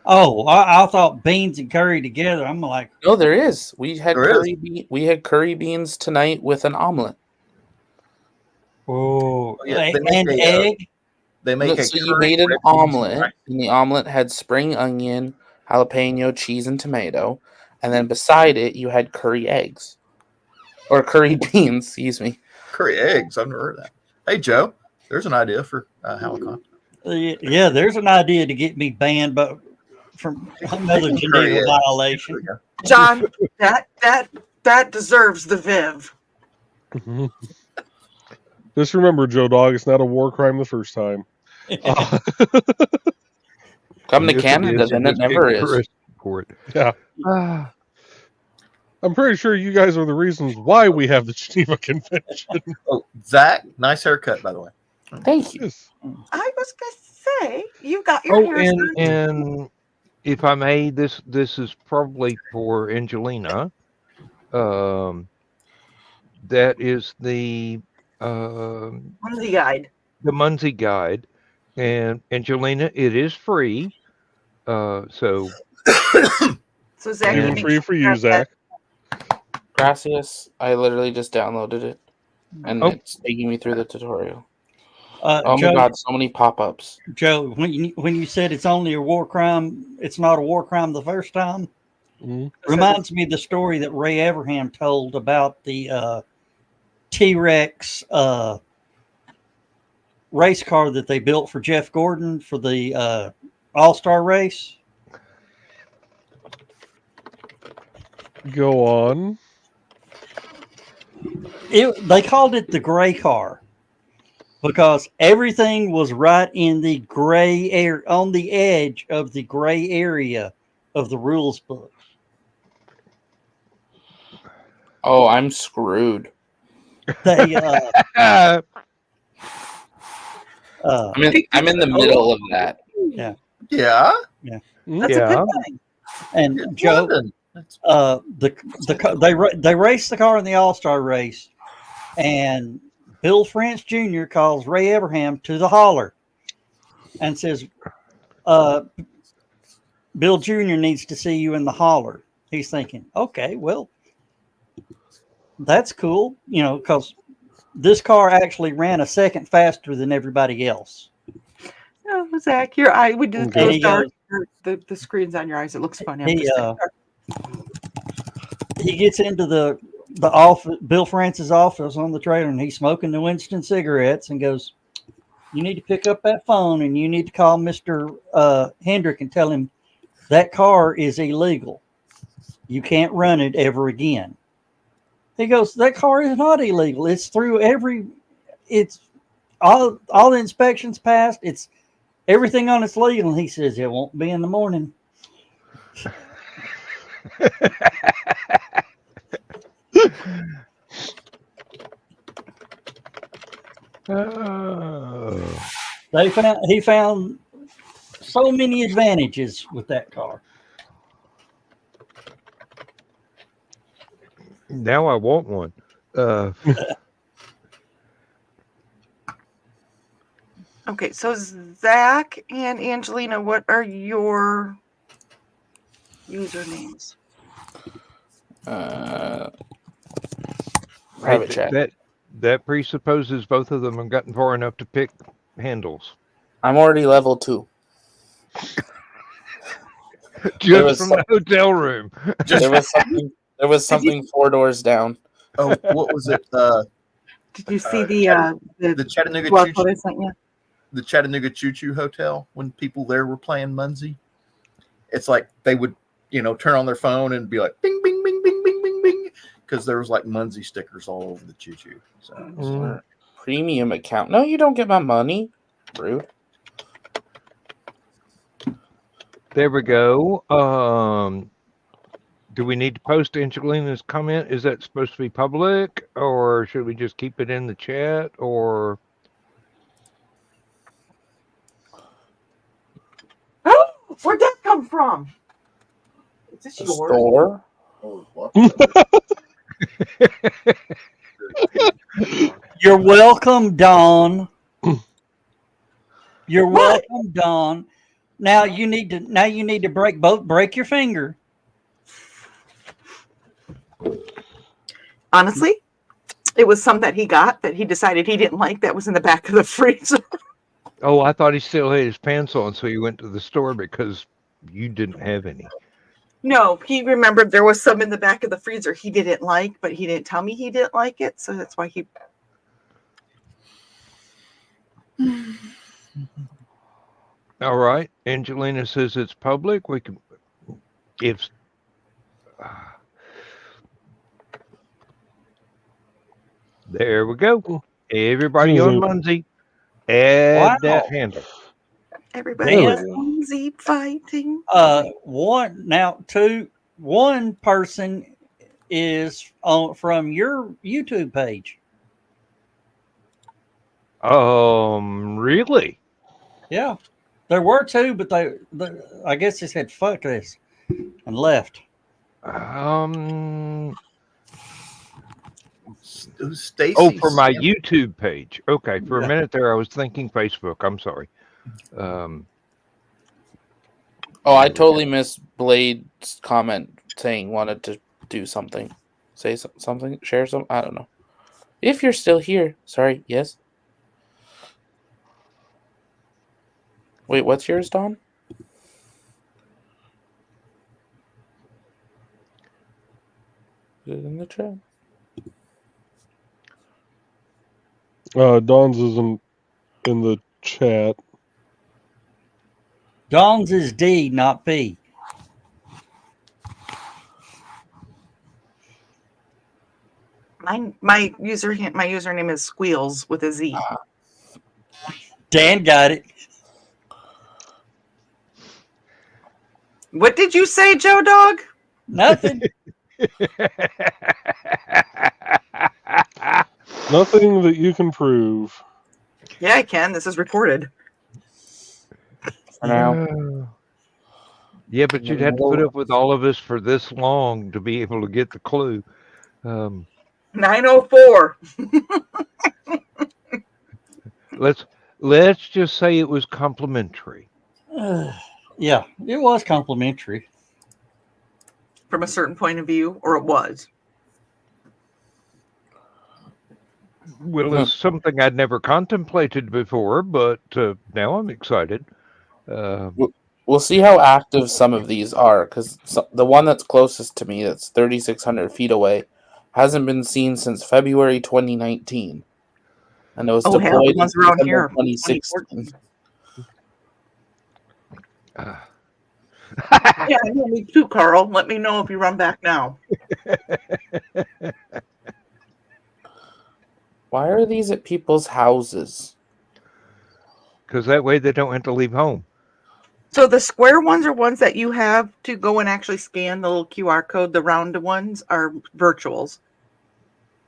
Oh, I thought beans and curry together. I'm like, no, there is. We had we had curry beans tonight with an omelet. Oh, Yeah, and egg. They make so you made an omelet, and the omelet had spring onion, jalapeno, cheese, and tomato, and then beside it you had curry eggs, or curry beans. Excuse me. Curry eggs. I've never heard of that. Hey, Joe, there's an idea for HallowCon. Yeah, there's an idea to get me banned, but from another Geneva violation. John, that deserves the Viv. Just remember, Joe Dog, it's not a war crime the first time. Come to Canada, then it never is. Yeah. I'm pretty sure you guys are the reasons why we have the Geneva Convention. Oh, Zach, nice haircut, by the way. Thank you. Yes. I was going to say, you got your hair done. And if I may, this is probably for Angelina. That is the Munsey guide. The Munsey guide, and Angelina, it is free. So Zach, even free for you, Zach. Gracias. I literally just downloaded it, and it's taking me through the tutorial. Oh Joe, my God, so many pop-ups. Joe, when you said it's only a war crime, it's not a war crime the first time. Mm-hmm. Reminds me of the story that Ray Abraham told about the T-Rex race car that they built for Jeff Gordon for the All-Star race. Go on. They called it the gray car because everything was right in the gray area, on the edge of the gray area of the rules book. Oh, I'm screwed. They, I'm in the middle of that. Yeah. Yeah. Yeah. That's a good thing. And It's Joe, London. they raced the car in the All-Star race, and Bill French Jr. calls Ray Abraham to the holler and says, Bill Jr. needs to see you in the holler. He's thinking, okay, well, that's cool, because this car actually ran a second faster than everybody else. Oh, Zach, your eye would do Okay. those dark. The screens on your eyes. It looks funny. I'm just saying. He gets into the office, Bill France's office on the trailer, and he's smoking the Winston cigarettes and goes, you need to pick up that phone and you need to call Mr. Hendrick and tell him that car is illegal. You can't run it ever again. He goes, that car is not illegal. It's through it's all the inspections passed. It's everything on it's legal. And he says, it won't be in the morning. He found so many advantages with that car. Now I want one. Okay, so Zach and Angelina, what are your usernames? Private chat. That presupposes both of them have gotten far enough to pick handles. I'm already level 2. Just from the hotel room. There was something 4 doors down. Oh, what was it? Did you see the Chattanooga QR Choo code I Choo? sent you? The Chattanooga Choo Choo Hotel, when people there were playing Munzie, it's like they would, turn on their phone and be like, bing, bing, bing, bing, bing, bing, bing, because there was like Munzie stickers all over the Choo Choo. So Premium account. No, you don't get my money. Rude. There we go. Do we need to post Angelina's comment? Is that supposed to be public, or should we just keep it in the chat? Or Where'd that come from? Is this The yours? store? You're welcome, Dawn. You're welcome, Dawn. Now you need to break your finger. Honestly, it was some that he got that he decided he didn't like that was in the back of the freezer. oh, I thought he still had his pants on, so he went to the store because you didn't have any. No, he remembered there was some in the back of the freezer he didn't like, but he didn't tell me he didn't like it, so that's why he. All right. Angelina says it's public. We can, if there we go. Everybody on Munzie, add that handle. Everybody is Munzie fighting. One person is from your YouTube page. Really? Yeah, there were 2, but I guess they said fuck this and left. Stacy. Oh, for my YouTube page. Okay, for a minute there, I was thinking Facebook. I'm sorry. I totally missed Blade's comment saying wanted to do something. Say something, share some. I don't know. If you're still here. Sorry, yes? Wait, what's yours, Don? Is it in the chat? Don's isn't in the chat. Dawn's is D, not P. My username is Squeals with a Z. Dan got it. What did you say, Joe Dog? Nothing. Nothing that you can prove. Yeah, I can. This is recorded. For now. Yeah, but you'd have to put up with all of us for this long to be able to get the clue. 904. Let's just say it was complimentary. Yeah, it was complimentary. From a certain point of view, or it was. Well, it's something I'd never contemplated before, but now I'm excited. We'll see how active some of these are, because the one that's closest to me, that's 3,600 feet away, hasn't been seen since February 2019. And it was Oh, hell, deployed the ones in around December here. 2016. Yeah, me too, Carl. Let me know if you run back now. Why are these at people's houses? Because that way they don't have to leave home. So the square ones are ones that you have to go and actually scan the little QR code. The round ones are virtuals.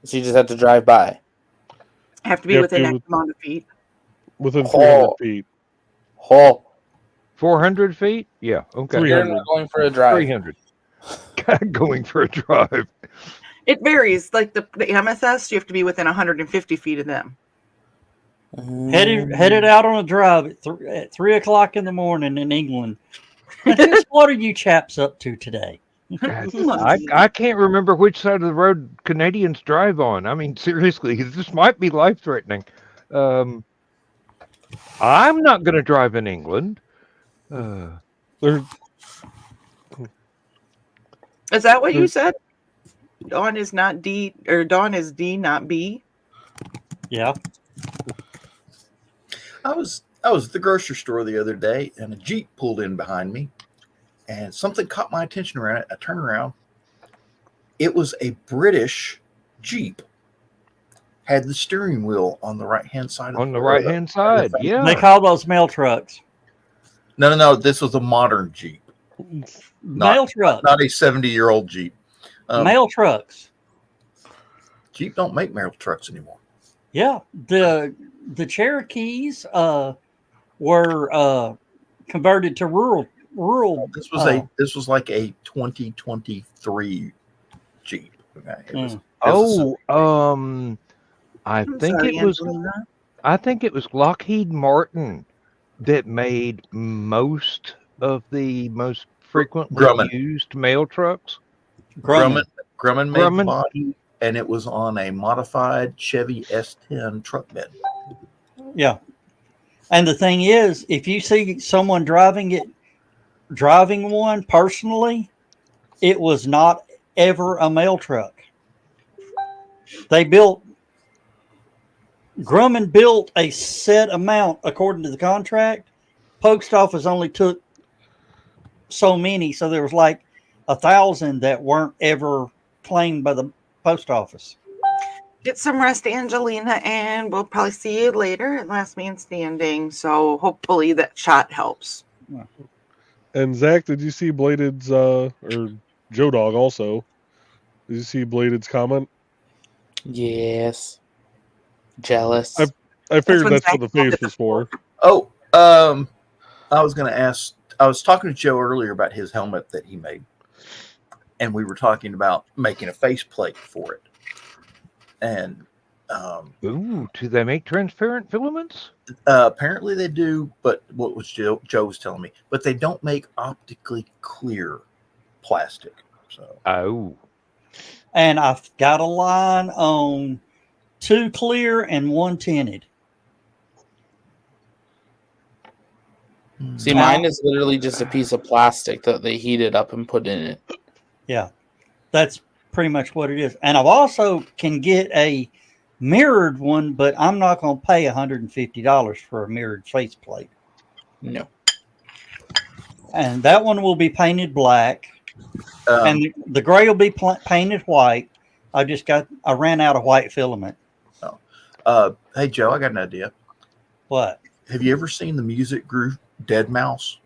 So you just have to drive by. Have to be You have within to- X amount of feet. Within 300 Oh. feet. Oh, 400 feet? Yeah, okay. 300. you're not going for a drive. 300. Going for a drive. It varies. Like the amethyst, you have to be within 150 feet of them. Headed out on a drive at 3 o'clock in the morning in England. What are you chaps up to today? I can't remember which side of the road Canadians drive on. I mean, seriously, this might be life-threatening. I'm not going to drive in England. There, Is that what you said? Dawn is not D, or Dawn is D, not B. Yeah. I was at the grocery store the other day, and a Jeep pulled in behind me, and something caught my attention around it. I turned around. It was a British Jeep. Had the steering wheel on the right-hand side. On the right-hand side, yeah. They call those mail trucks. No. This was a modern Jeep. Mail trucks. Not a 70-year-old Jeep. Mail trucks. Jeep don't make mail trucks anymore. Yeah. The Cherokees were converted to rural. This was like a 2023 Jeep. Okay. I think it was Lockheed Martin that made most of the most frequently used mail trucks. Grumman made the body, and it was on a modified Chevy S10 truck bed. Yeah. And the thing is, if you see someone driving one personally, it was not ever a mail truck. Grumman built a set amount according to the contract. Post office only took so many, so there was like 1,000 that weren't ever claimed by the post office. Get some rest, Angelina, and we'll probably see you later at Last Man Standing. So hopefully that shot helps. and Zach, did you see Bladed's or Joe Dog also? Did you see Bladed's comment? Yes. Jealous. I figured that's what the face was for. Oh, I was going to ask. I was talking to Joe earlier about his helmet that he made, and we were talking about making a faceplate for it. And do they make transparent filaments? Apparently they do, but what was Joe was telling me, but they don't make optically clear plastic. So and I've got a line on 2 clear and 1 tinted. See, mine is literally just a piece of plastic that they heated up and put in it. Yeah, that's pretty much what it is. And I've also can get a mirrored one, but I'm not going to pay $150 for a mirrored faceplate. No. And that one will be painted black, and the gray will be painted white. I ran out of white filament. Hey Joe, I got an idea. What? Have you ever seen the music group Dead Mouse?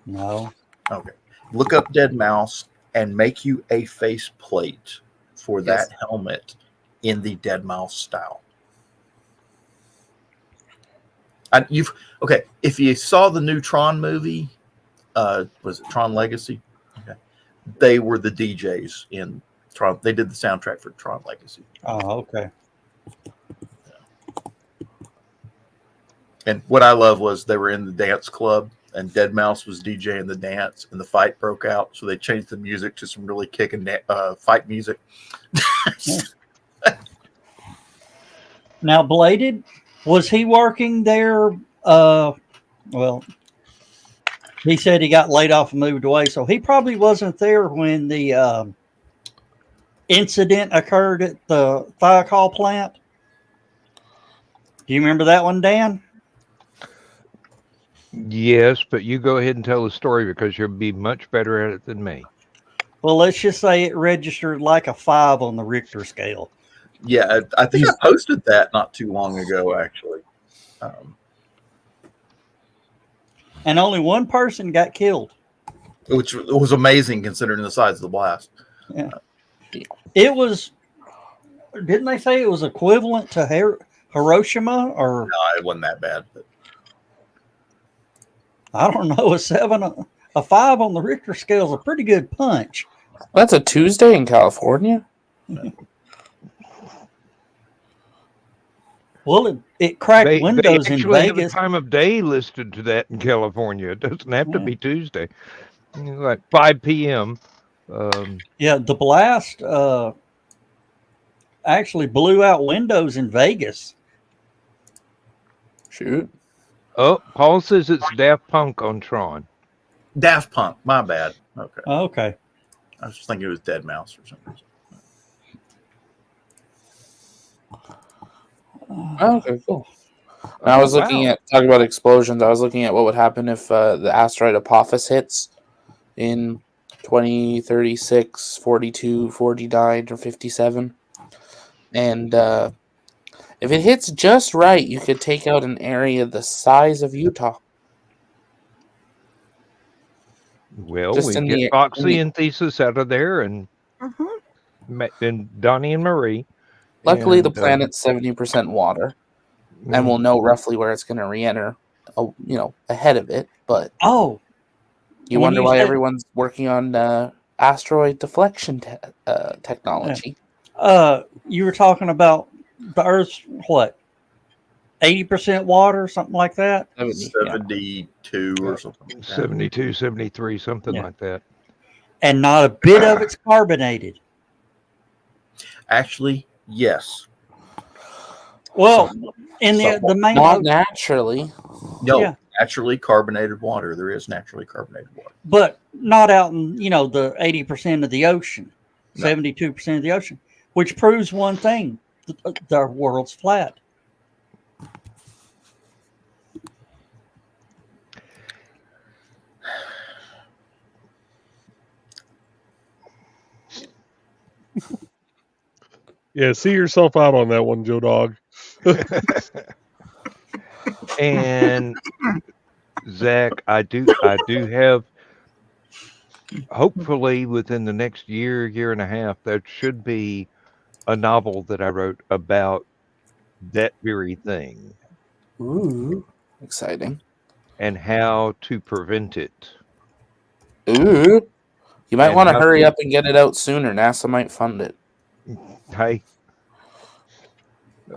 No. Okay. Look up Dead Mouse and make you a face plate for that helmet in the Dead Mouse style. If you saw the new Tron movie, was it Tron Legacy? Okay. They were the DJs in Tron. They did the soundtrack for Tron Legacy. Oh, okay. And what I love was they were in the dance club and Deadmau5 was DJing the dance and the fight broke out. So they changed the music to some really kicking fight music. Now, Bladed, was he working there? Well, he said he got laid off and moved away. So he probably wasn't there when the incident occurred at the thiocol plant. Do you remember that one, Dan? Yes, but you go ahead and tell the story because you'll be much better at it than me. Well, let's just say it registered like a 5 on the Richter scale. Yeah, I think I posted that not too long ago, actually. And only one person got killed. Which was amazing considering the size of the blast. Yeah. It was, didn't they say it was equivalent to Hiroshima? Or no, it wasn't that bad. But I don't know, a 5 on the Richter scale is a pretty good punch. That's a Tuesday in California? Well, it cracked windows they in actually have Vegas. a time of day listed to that in California. It doesn't have to be Tuesday. Like 5 p.m. Yeah, the blast actually blew out windows in Vegas. Shoot. Oh, Paul says it's Daft Punk on Tron. Daft Punk, my bad. Okay. Okay. I was just thinking it was Deadmau5 or something. Okay, cool. And I was looking at, talking about explosions, I was looking at what would happen if the asteroid Apophis hits in 2036, 42, 49, or 57. And if it hits just right, you could take out an area the size of Utah. Well, Just we in get the- Foxy and Thesis out of there and Donnie and Marie. Luckily, the And, planet's 70% water, and we'll know roughly where it's going to re-enter, ahead of it. But you wonder why everyone's working on asteroid deflection technology. You were talking about the Earth's what? 80% water, something like that? 72 or something like that. 72, 73, something like that. And not a bit of it's carbonated. Actually, yes. Well, in the main... Not naturally. No, naturally carbonated water. There is naturally carbonated water. But not out in, the 80% of the ocean, 72% of the ocean, which proves one thing. The world's flat. Yeah, see yourself out on that one, Joe Dog. And Zach, I do have, hopefully within the next year and a half, there should be a novel that I wrote about that very thing. Ooh, exciting. And how to prevent it. Ooh. You might want to hurry up and get it out sooner. NASA might fund it. Hey.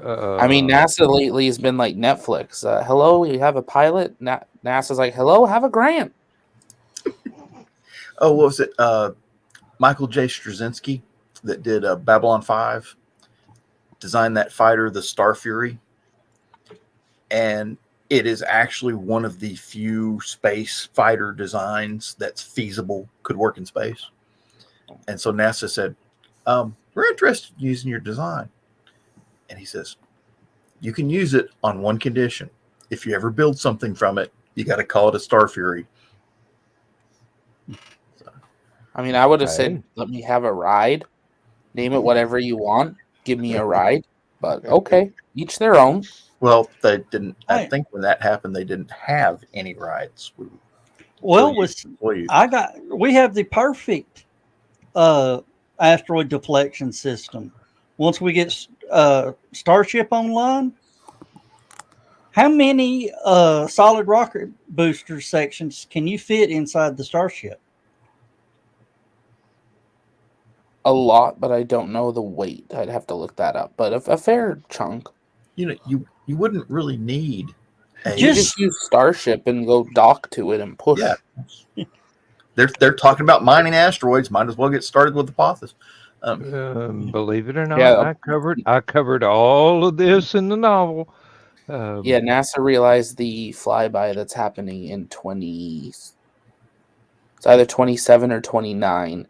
I mean, NASA lately has been like Netflix. Hello, we have a pilot. NASA's like, hello, have a grant. Oh, what was it? Michael J. Straczynski that did Babylon 5 designed that fighter, the Star Fury. And it is actually one of the few space fighter designs that's feasible, could work in space. And so NASA said, we're interested in using your design. And he says, you can use it on one condition. If you ever build something from it, you got to call it a Star Fury. So, I mean, I would have said, let me have a ride. Name it whatever you want. Give me a ride. But okay, each their own. Well, they didn't. I think when that happened, they didn't have any rides. Well, we have the perfect asteroid deflection system. Once we get Starship online, how many solid rocket booster sections can you fit inside the Starship? a lot, but I don't know the weight. I'd have to look that up. But a fair chunk. You wouldn't really need a. You just use Starship and go dock to it and push. Yeah. They're talking about mining asteroids. Might as well get started with Apophis. Believe it or not, Yeah. I covered all of this in the novel. Yeah, NASA realized the flyby that's happening in it's either 27 or 29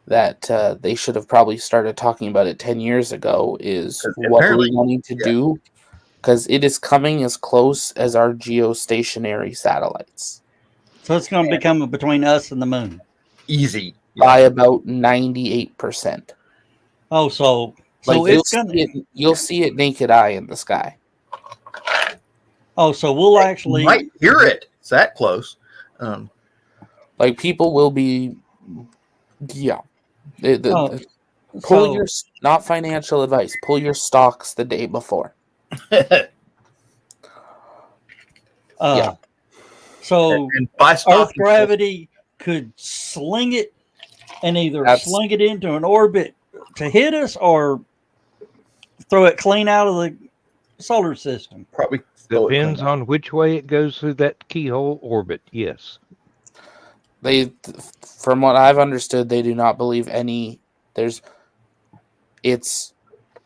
that they should have probably started talking about it 10 years ago is what we're wanting to do, because it is coming as close as our geostationary satellites. So it's going to be coming between us and the moon. Easy. By about 98%. Oh, so it's gonna you'll see it naked eye in the sky. Oh, so we'll actually you might hear it. It's that close. Like people will be, yeah. Pull your, not financial advice, pull your stocks the day before. Yeah. So Earth gravity could sling it and either sling it into an orbit to hit us or throw it clean out of the solar system. Probably depends on which way it goes through that keyhole orbit. Yes. From what I've understood, they do not believe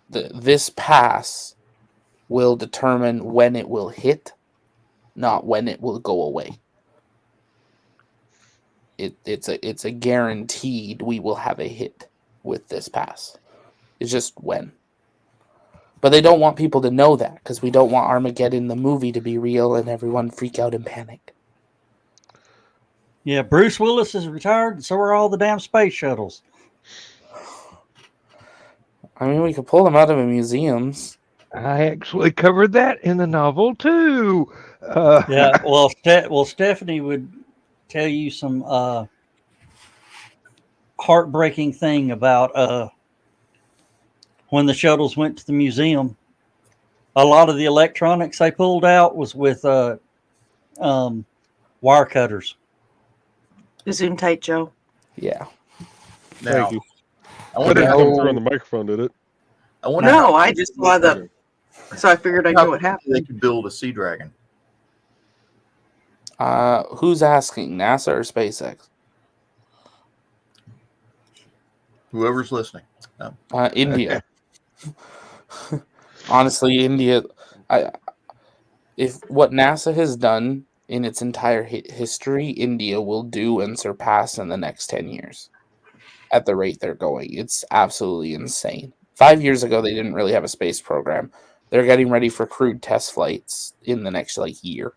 this pass will determine when it will hit, not when it will go away. It's a guaranteed we will have a hit with this pass. It's just when. But they don't want people to know that because we don't want Armageddon the movie to be real and everyone freak out and panic. Yeah, Bruce Willis is retired, and so are all the damn space shuttles. I mean, we could pull them out of the museums. I actually covered that in the novel too. Yeah, well, Stephanie would tell you some heartbreaking thing about when the shuttles went to the museum. A lot of the electronics they pulled out was with wire cutters. Zoom tight, Joe. Yeah. Thank you. I didn't come through on the microphone, did it? I just saw the. So I figured I knew what happened. They could build a Sea Dragon. Who's asking, NASA or SpaceX? Whoever's listening. India. Honestly, India. If what NASA has done in its entire history, India will do and surpass in the next 10 years. At the rate they're going, it's absolutely insane. 5 years ago, they didn't really have a space program. They're getting ready for crewed test flights in the next year.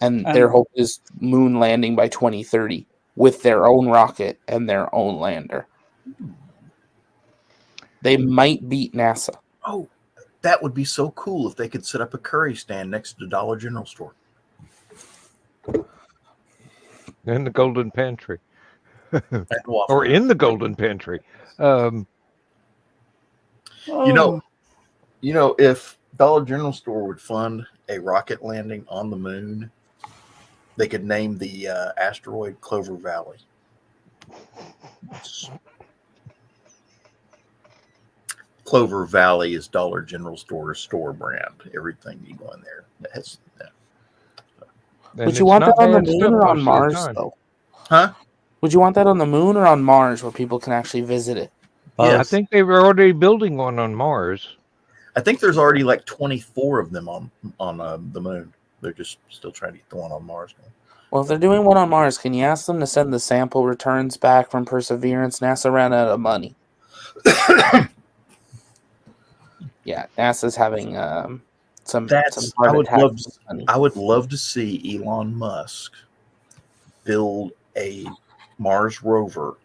And their hope is moon landing by 2030 with their own rocket and their own lander. They might beat NASA. Oh, that would be so cool if they could set up a curry stand next to the Dollar General store. In the Golden Pantry. Or in the Golden Pantry. If Dollar General store would fund a rocket landing on the moon, they could name the asteroid Clover Valley. Clover Valley is Dollar General store brand. Everything you go in there. Would you want that on the moon or on Mars, though? Huh? Would you want that on the moon or on Mars where people can actually visit it? Yes. I think they were already building one on Mars. I think there's already 24 of them on the moon. They're just still trying to get the one on Mars now. Well, if they're doing one on Mars, can you ask them to send the sample returns back from Perseverance? NASA ran out of money. Yeah, NASA's having some I would love to see Elon Musk build a Mars rover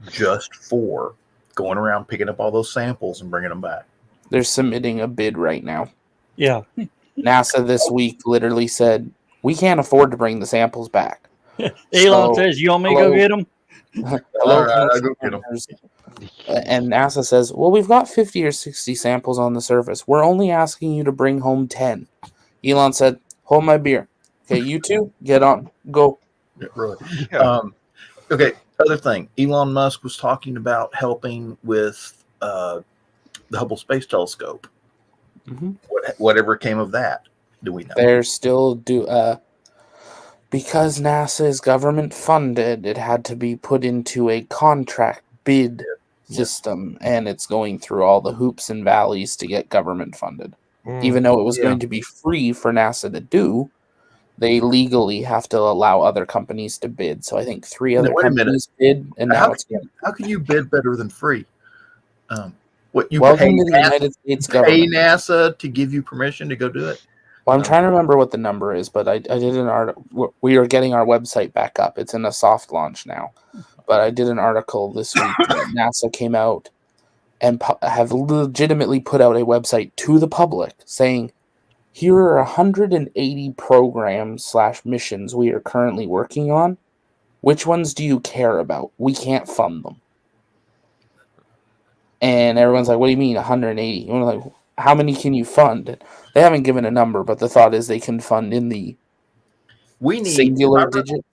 just for going around picking up all those samples and bringing them back. They're submitting a bid right now. Yeah. NASA this week literally said, we can't afford to bring the samples back. Elon says, you want me to go get them? All right, I'll go get them. And NASA says, well, we've got 50 or 60 samples on the surface. We're only asking you to bring home 10. Elon said, hold my beer. Okay, you two, get on. Go. Yeah, really. Okay, Other thing, Elon Musk was talking about helping with the Hubble Space Telescope. Mm-hmm. Whatever came of that, do we know? They're still because NASA is government funded, it had to be put into a contract bid system, and it's going through all the hoops and valleys to get government funded. Even though it was going to be free for NASA to do, they legally have to allow other companies to bid. So I think 3 other companies bid, and now how can you bid better than free? What you welcome pay to the NASA, United States pay government. NASA to give you permission to go do it? Well, I'm trying to remember what the number is, but I did an article. We are getting our website back up. It's in a soft launch now. But I did an article this week that NASA came out and have legitimately put out a website to the public saying, here are 180 programs / missions we are currently working on. Which ones do you care about? We can't fund them. And everyone's like, what do you mean 180? And we're like, how many can you fund? They haven't given a number, but the thought is they can fund in the singular digits.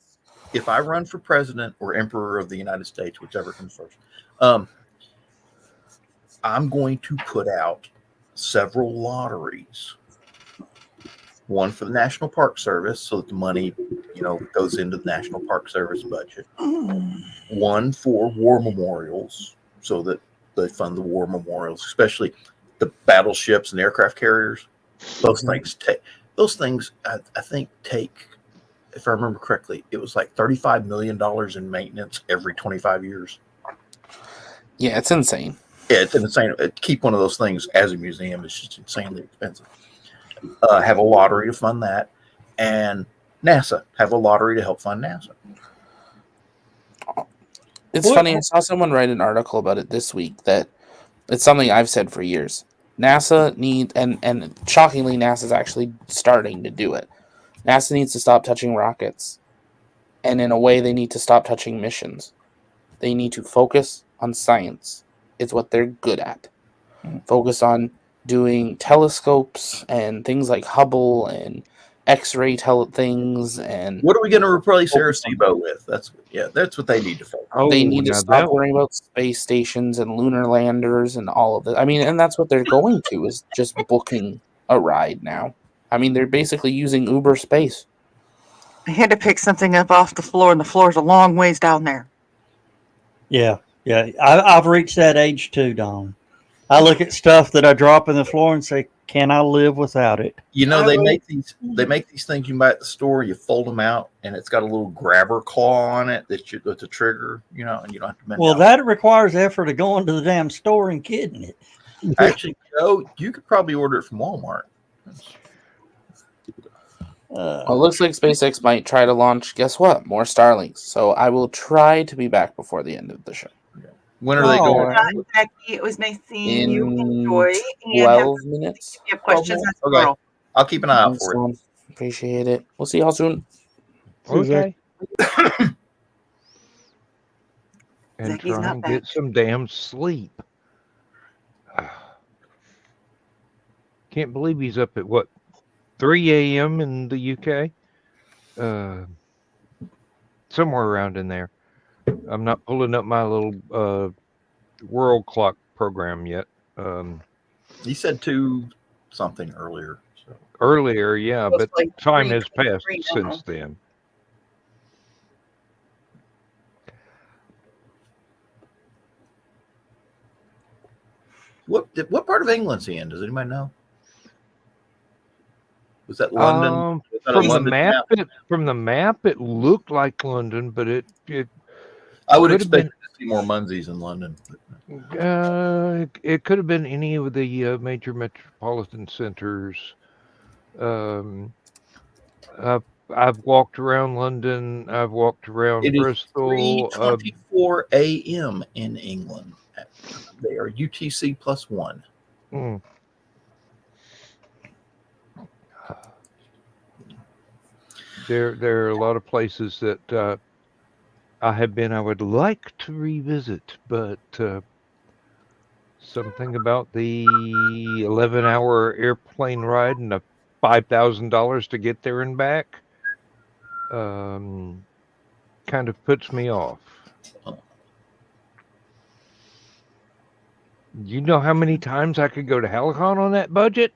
If I run for president or emperor of the United States, whichever comes first, I'm going to put out several lotteries. One for the National Park Service, so that the money, goes into the National Park Service budget. One for war memorials, so that they fund the war memorials, especially the battleships and aircraft carriers. Those things take. I think take. If I remember correctly, it was like $35 million in maintenance every 25 years. Yeah, it's insane. Yeah, it's insane. Keep one of those things as a museum is just insanely expensive. Have a lottery to fund that, and NASA have a lottery to help fund NASA. It's funny. I saw someone write an article about it this week that it's something I've said for years. NASA needs, and shockingly, NASA's actually starting to do it. NASA needs to stop touching rockets, and in a way, they need to stop touching missions. They need to focus on science. It's what they're good at. Focus on doing telescopes and things like Hubble and X-ray things. And what are we going to replace Arecibo with? That's what they need to focus on. They need to stop worrying about space stations and lunar landers and all of it. I mean, and that's what they're going to, is just booking a ride now. I mean, they're basically using Uber Space. I had to pick something up off the floor, and the floor's a long ways down there. Yeah. I've reached that age too, Don. I look at stuff that I drop in the floor and say, "Can I live without it?" They make these things you buy at the store. You fold them out, and it's got a little grabber claw on it that's a trigger. And you don't have to bend down. That requires effort of going to the damn store and getting it. Actually, Joe, you could probably order it from Walmart. Well, it looks like SpaceX might try to launch, guess what? More Starlinks. So I will try to be back before the end of the show. When are they going? Becky, it was nice seeing you. Enjoy. 12 minutes. If you have questions, ask okay. Carl. I'll keep an eye out for it. Appreciate it. We'll see y'all soon. Okay. And Zacky's try not and back. get some damn sleep. Can't believe he's up at 3 a.m. in the UK? Somewhere around in there. I'm not pulling up my little world clock program yet. He said 2 something earlier. So. Earlier, yeah, but like time has 3:23 passed now. since then. What part of England's he in? Does anybody know? Was that London? From the map, it looked like London, but it I would expect to see more Munsies in London. It could have been any of the major metropolitan centers. I've walked around London. I've walked around Bristol. 3:24 a.m. in England. They are UTC +1. There are a lot of places that I have been. I would like to revisit, but something about the 11-hour airplane ride and the $5,000 to get there and back kind of puts me off. You know how many times I could go to HallowCon on that budget?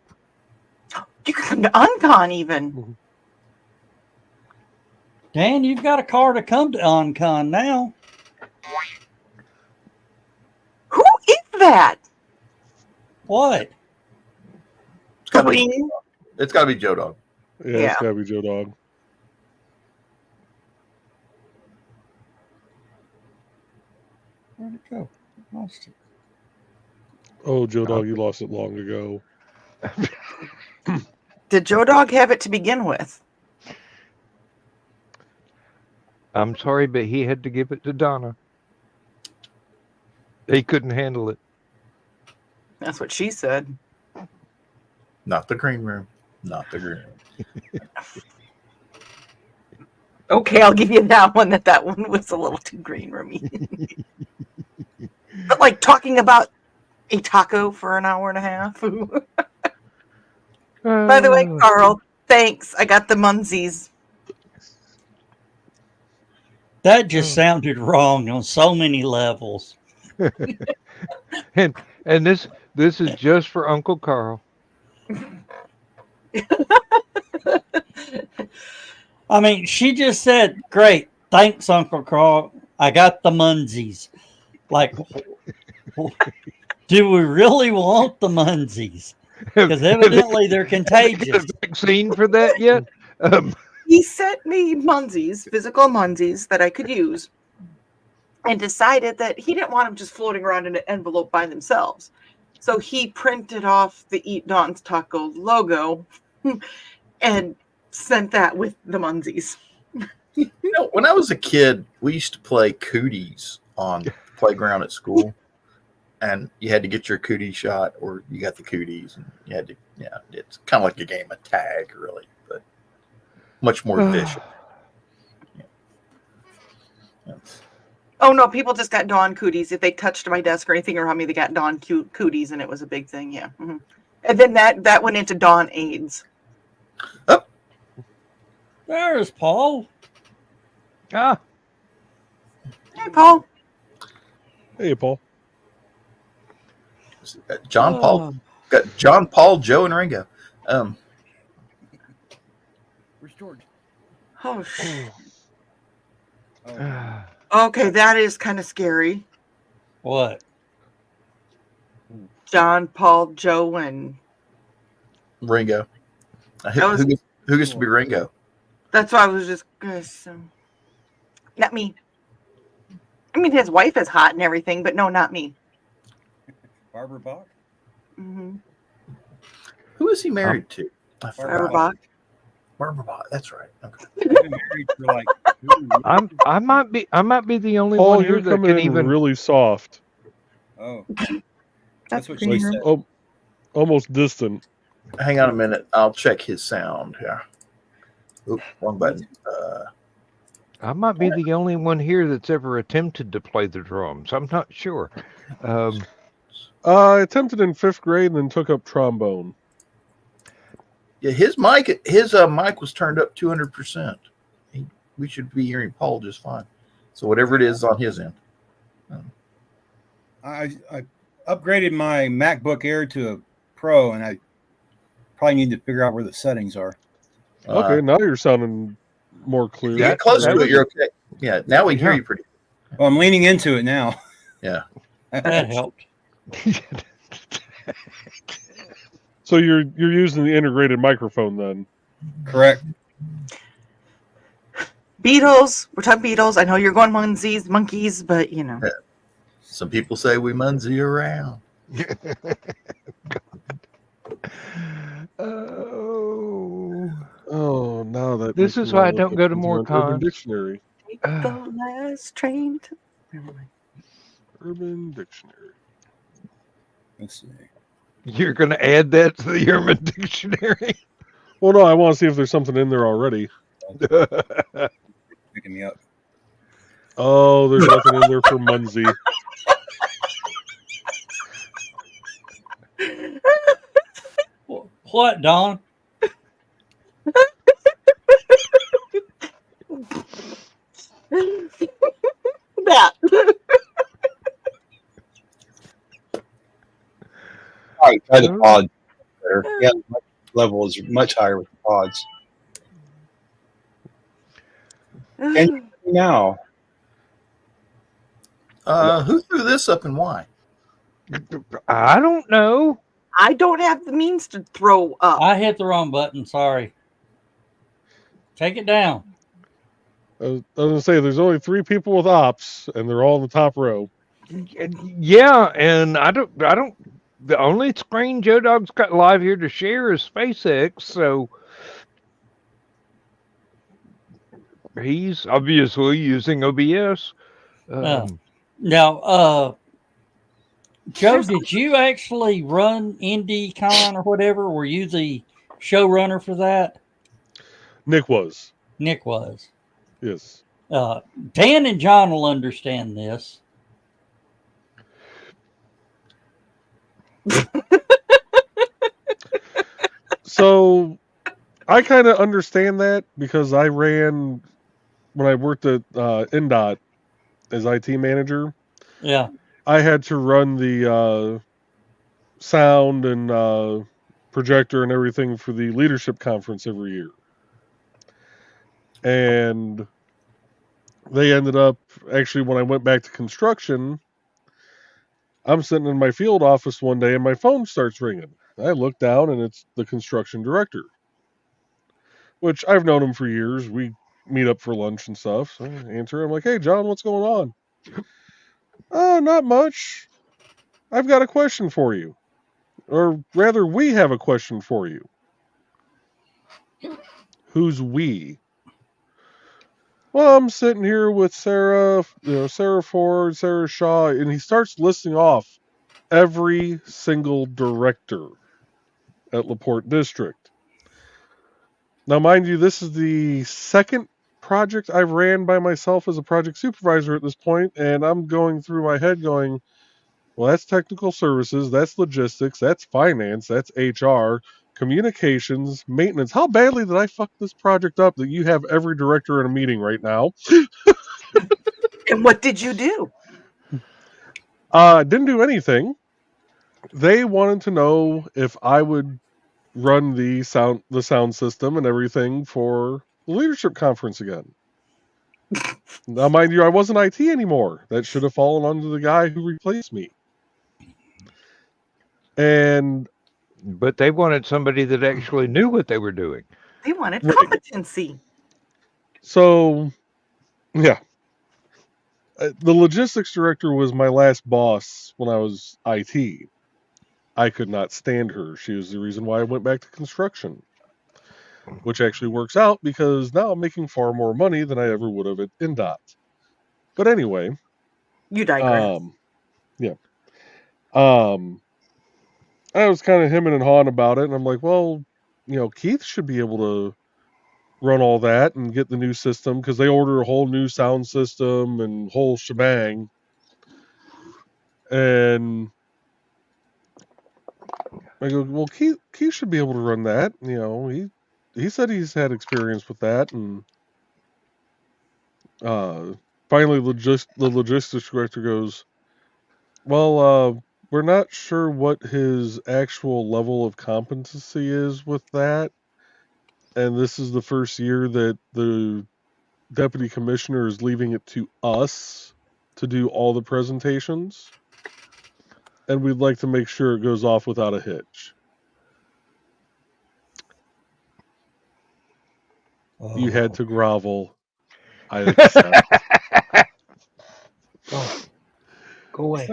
You could come to Uncon even. Dan, you've got a car to come to OnCon now. Who is that? What? It's got to be. Queen? It's got to be Joe Dog. Yeah, Yeah. it's gotta be Joe Dog. Where'd it go? Lost it. Oh, Joe Dog, you lost it long ago. Did Joe Dog have it to begin with? I'm sorry, but he had to give it to Donna. He couldn't handle it. That's what she said. Not the green room. Not the green room. Okay, I'll give you that one. That one was a little too green roomy. But like talking about a taco for an hour and a half. By the way, Carl, thanks. I got the Munsies. That just sounded wrong on so many levels. and this is just for Uncle Carl. I mean, she just said, "Great, thanks, Uncle Carl. I got the Munsies." Like, do we really want the Munsies? Because evidently they're contagious. Get a vaccine for that yet? He sent me Munsies, physical Munsies that I could use, and decided that he didn't want them just floating around in an envelope by themselves. So he printed off the Eat Don's Taco logo and sent that with the Munsies. You know, when I was a kid, we used to play cooties on the playground at school, and you had to get your cootie shot, or you got the cooties, and you had to. Yeah, it's kind of like a game of tag, really, but much more efficient. Yeah. Oh no, people just got Dawn cooties. If they touched my desk or anything around me, they got Dawn cooties, and it was a big thing. Yeah, and then that went into Dawn AIDS. Oh, There's Paul. Ah, Hey, Paul. Hey, Paul. John Paul. Got John, Paul, Joe, and Ringo. Where's George? Oh, shit. Oh, Okay, that is kind of scary. What? John, Paul, Joe, and Ringo. Who gets to be Ringo? that's why I was just gonna say. Not me. I mean, his wife is hot and everything, but no, not me. Barbara Bach? Mm-hmm. Who is he married to? I Barbara forgot. Bach. Barbara Bach. That's right. Okay. I've been married for like 2 years. I might be the only Paul, one here you're that coming can in even. really soft. Oh, That's that's what pretty she good. said. Oh, almost distant. Hang on a minute. I'll check his sound here. Oop, wrong button. I might be the only one here that's ever attempted to play the drums. I'm not sure. I attempted in 5th grade and then took up trombone. Yeah, his mic was turned up 200%. We should be hearing Paul just fine. So whatever it is on his end. I upgraded my MacBook Air to a Pro, and I probably need to figure out where the settings are. Okay, now you're sounding more clear. You get close to it, you're okay. Yeah, now we hear you pretty. Well, I'm leaning into it now. Yeah. That helped. So you're using the integrated microphone then? Correct. Beatles. We're talking Beatles. I know you're going monkeys, but you know. Some people say we munsey around. Oh, now that This makes is me why I wanna don't look go up to into more an Urban cons. Dictionary. Take the last train to. Never mind. Urban Dictionary. Let's see. You're going to add that to the Urban Dictionary? Well, no, I want to see if there's something in there already. Picking me up. Oh, there's nothing in there for Munsey. What, Don? that. Try the pods better. Yeah, the level is much higher with the pods. Can you hear me now? Who threw this up and why? I don't know. I don't have the means to throw up. I hit the wrong button. Sorry. Take it down. I was going to say, there's only 3 people with ops, and they're all in the top row. Yeah, and I don't. The only screen Joe Dog's got live here to share is SpaceX, so he's obviously using OBS. Now, Joe, did you actually run IndieCon or whatever? Were you the showrunner for that? Nick was. Nick was. Yes. Dan and John will understand this. So I kind of understand that because I ran when I worked at NDOT as IT manager. Yeah. I had to run the sound and projector and everything for the leadership conference every year. And they ended up, actually, when I went back to construction, I'm sitting in my field office one day and my phone starts ringing. I look down and it's the construction director, which I've known him for years. We meet up for lunch and stuff. So I answer. I'm like, "Hey, John, what's going on?" "Oh, not much. I've got a question for you. Or rather, we have a question for you." "Who's we?" "Well, I'm sitting here with Sarah, Sarah Ford, Sarah Shaw," and he starts listing off every single director at LaPorte District. Now, mind you, this is the second project I've ran by myself as a project supervisor at this point, and I'm going through my head going, well, that's technical services, that's logistics, that's finance, that's HR, communications, maintenance. How badly did I fuck this project up that you have every director in a meeting right now? And what did you do? Didn't do anything. They wanted to know if I would run the sound system and everything for the leadership conference again. Now, mind you, I wasn't IT anymore. That should have fallen under the guy who replaced me. But they wanted somebody that actually knew what they were doing. They wanted Right. competency. So, yeah. The logistics director was my last boss when I was IT. I could not stand her. She was the reason why I went back to construction, which actually works out because now I'm making far more money than I ever would have at NDOT. But anyway. You digress. Yeah. I was kind of hemming and hawing about it, and I'm like, well, Keith should be able to run all that and get the new system because they order a whole new sound system and whole shebang. And I go, well, Keith should be able to run that. He said he's had experience with that, and finally, the logistics director goes, well, we're not sure what his actual level of competency is with that. And this is the first year that the deputy commissioner is leaving it to us to do all the presentations. And we'd like to make sure it goes off without a hitch. Oh. You had to grovel. I accept. Go away.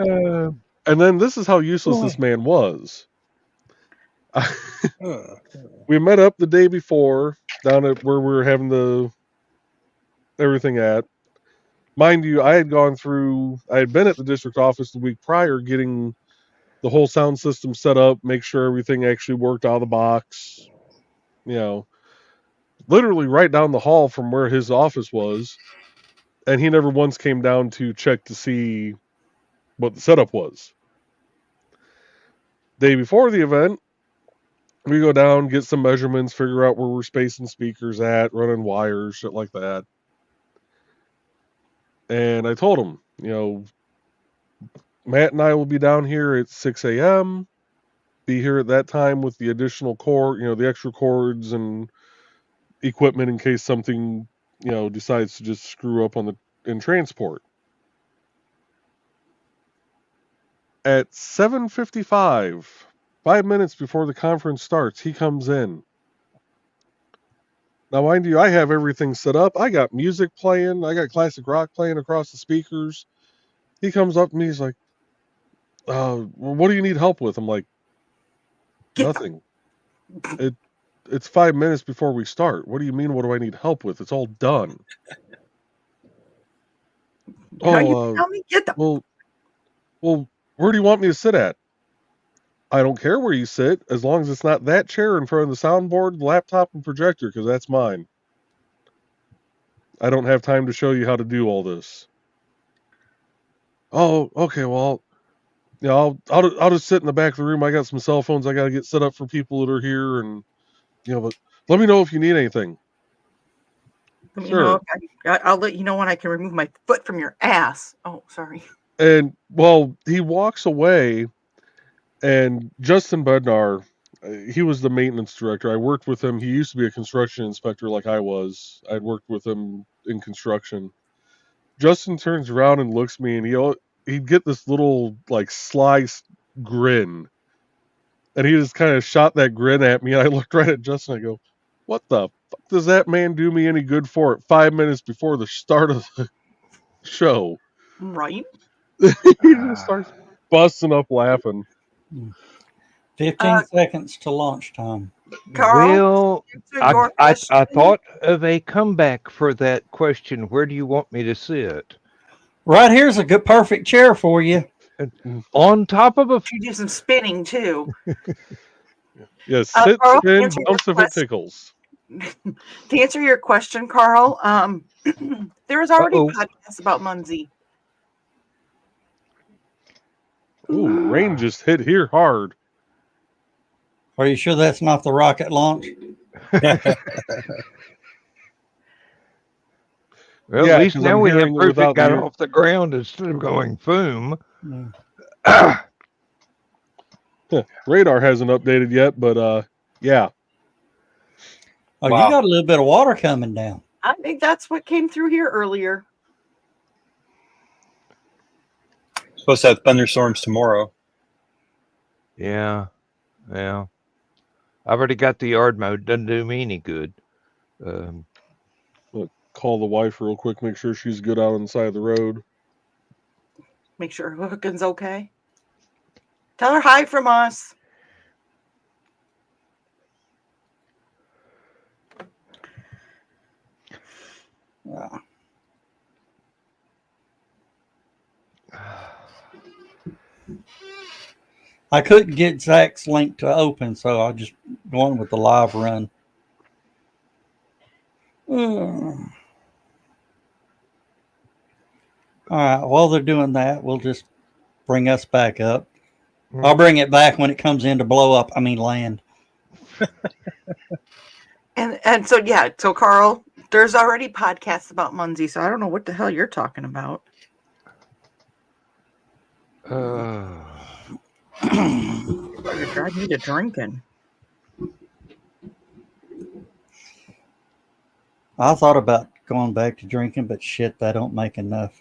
And then this is how useless this man was. We met up the day before down at where we were having everything at. Mind you, I had been at the district office the week prior getting the whole sound system set up, make sure everything actually worked out of the box. Literally right down the hall from where his office was. And he never once came down to check to see what the setup was. Day before the event, we go down, get some measurements, figure out where we're spacing speakers at, running wires, shit like that. And I told him, You know, Matt and I will be down here at 6 a.m. Be here at that time with the additional cord, the extra cords and equipment in case something, decides to just screw up in transport. At 7:55, 5 minutes before the conference starts, he comes in. Now, mind you, I have everything set up. I got music playing. I got classic rock playing across the speakers. He comes up to me. He's like, well, what do you need help with? I'm like, nothing. It's 5 minutes before we start. What do you mean, what do I need help with? It's all done. You tell me, get them. Well, where do you want me to sit at? I don't care where you sit, as long as it's not that chair in front of the soundboard, laptop, and projector, because that's mine. I don't have time to show you how to do all this. Oh, okay. Well, I'll just sit in the back of the room. I got some cell phones I got to get set up for people that are here, and but let me know if you need anything. Let me Sure. know. I'll let you know when I can remove my foot from your ass. Oh, sorry. And he walks away, and Justin Bednar, he was the maintenance director. I worked with him. He used to be a construction inspector like I was. I'd worked with him in construction. Justin turns around and looks at me, and he'd get this little like sly grin, and he just kind of shot that grin at me. And I looked right at Justin. I go, "What the fuck does that man do me any good for at 5 minutes before the start of the show?" Right. He just starts busting up laughing. 15 seconds to launch time. Carl, well, I thought of a comeback for that question. Where do you want me to sit? Right here's a good, perfect chair for you. On top of a. You do some spinning too. Yes, sit, Carl, spin, bounce if it tickles. To answer your question, Carl, there is already podcasts about Munzie. Ooh, rain just hit here hard. Are you sure that's not the rocket launch? Well, Yeah, at least 'cause now I'm we have hearing it proof it without got the- off the ground instead of going boom. Radar hasn't updated yet, but yeah. Oh, you got a little bit of water coming down. I think that's what came through here earlier. Supposed to have thunderstorms tomorrow. Yeah. I've already got the yard mode. Doesn't do me any good. Call the wife real quick. Make sure she's good out on the side of the road. Make sure Hookins okay. Tell her hi from us. Yeah. I couldn't get Zach's link to open, so I just going with the live run. All right. While they're doing that, we'll just bring us back up. I'll bring it back when it comes in to blow up. I mean, land. And so Carl, there's already podcasts about Munzie, so I don't know what the hell you're talking about. You drive me to drinking. I thought about going back to drinking, but shit, that don't make enough.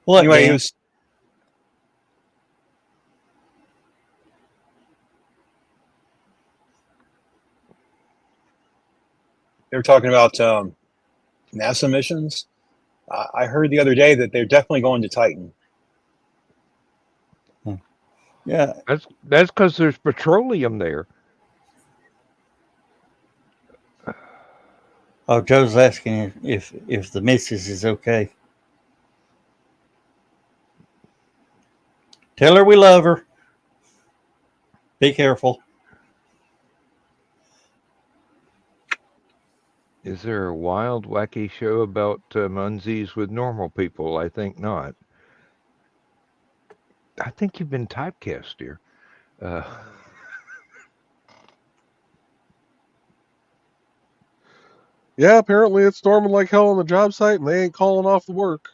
What? Anyway, Dan? They were talking about NASA missions. I heard the other day that they're definitely going to Titan. Yeah, that's because there's petroleum there. Oh, Joe's asking if the missus is okay. Tell her we love her. Be careful. Is there a wild, wacky show about Munzies with normal people? I think not. I think you've been typecast, dear. Yeah, apparently it's storming like hell on the job site, and they ain't calling off the work.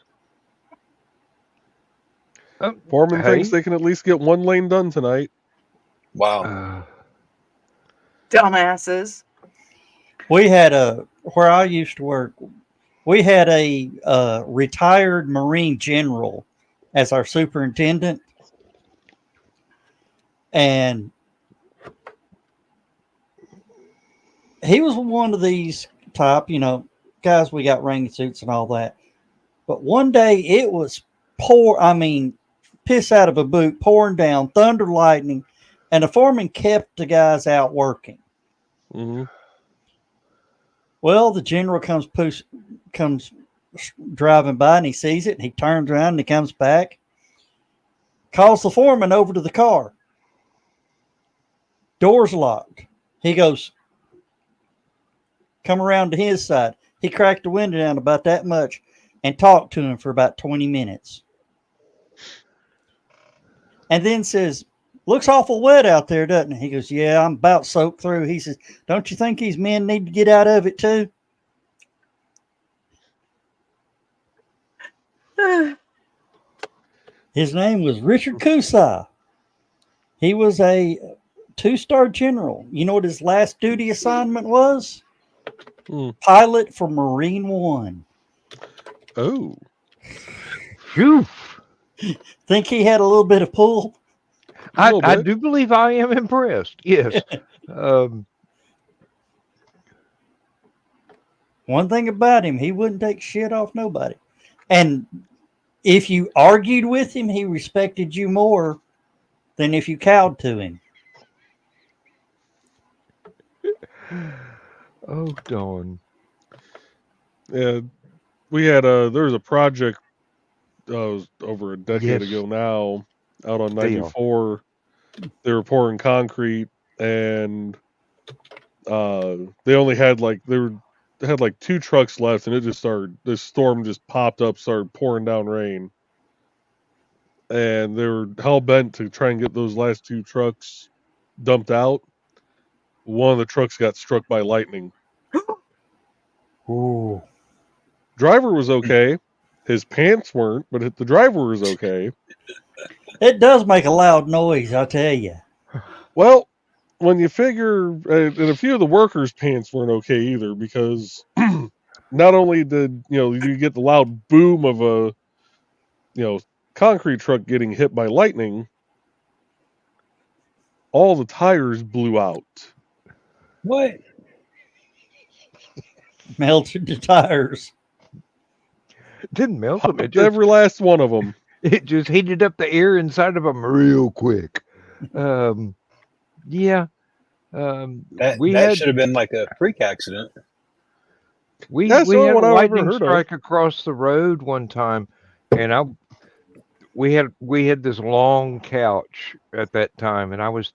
Foreman thinks they can at least get one lane done tonight. Wow. Dumbasses. We had where I used to work, we had a retired Marine general as our superintendent. And he was one of these type, guys, we got rain suits and all that. But one day it was piss out of a boot, pouring down, thunder, lightning, and the foreman kept the guys out working. Mm-hmm. Well, the general comes driving by and he sees it and he turns around and he comes back, calls the foreman over to the car. Door's locked. He goes, come around to his side. He cracked the window down about that much and talked to him for about 20 minutes. And then says, looks awful wet out there, doesn't it? He goes, yeah, I'm about soaked through. He says, don't you think these men need to get out of it too? His name was Richard Kusai. He was a 2-star general. You know what his last duty assignment was? Pilot for Marine One. Oh. Phew. Think he had a little bit of pull? I do believe I am impressed. Yes. One thing about him, he wouldn't take shit off nobody. And if you argued with him, he respected you more than if you cowed to him. Oh, darn. Yeah, we had there was a project was over a decade ago now out on 94. They were pouring concrete, and they only had they had 2 trucks left, and this storm just popped up, started pouring down rain, and they were hell bent to try and get those last 2 trucks dumped out. One of the trucks got struck by lightning. Ooh. Driver was okay. His pants weren't, but the driver was okay. It does make a loud noise, I'll tell you. Well, when you figure, and a few of the workers' pants weren't okay either, because not only did you get the loud boom of a concrete truck getting hit by lightning, all the tires blew out. What? Melted the tires. Didn't melt them. Every last one of them. It just heated up the air inside of them real quick. Yeah. That should have been like a freak accident. We had a lightning strike across the road one time, and we had this long couch at that time, and I was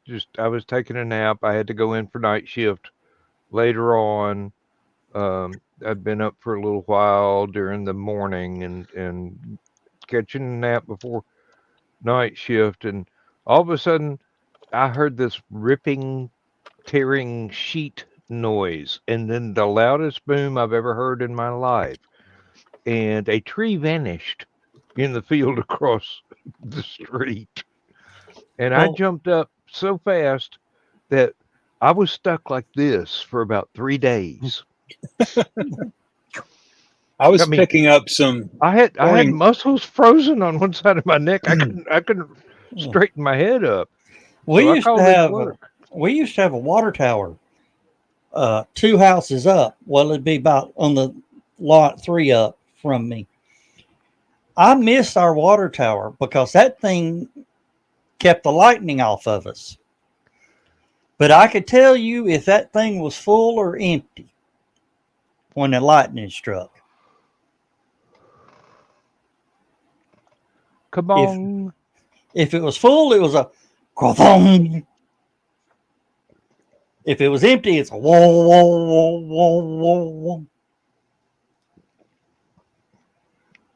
taking a nap. I had to go in for night shift later on. I'd been up for a little while during the morning and catching a nap before night shift, and all of a sudden I heard this ripping, tearing sheet noise, and then the loudest boom I've ever heard in my life, and a tree vanished in the field across the street, and I jumped up so fast that I was stuck like this for about 3 days. I was picking up some. I had muscles frozen on one side of my neck. I couldn't straighten my head up. We used to have a water tower, 2 houses up. Well, it'd be about on the lot 3 up from me. I missed our water tower because that thing kept the lightning off of us. But I could tell you if that thing was full or empty when the lightning struck. Come on. If it was full, it was a quathong. If it was empty, it's a whoa, whoa, whoa, whoa, whoa, whoa.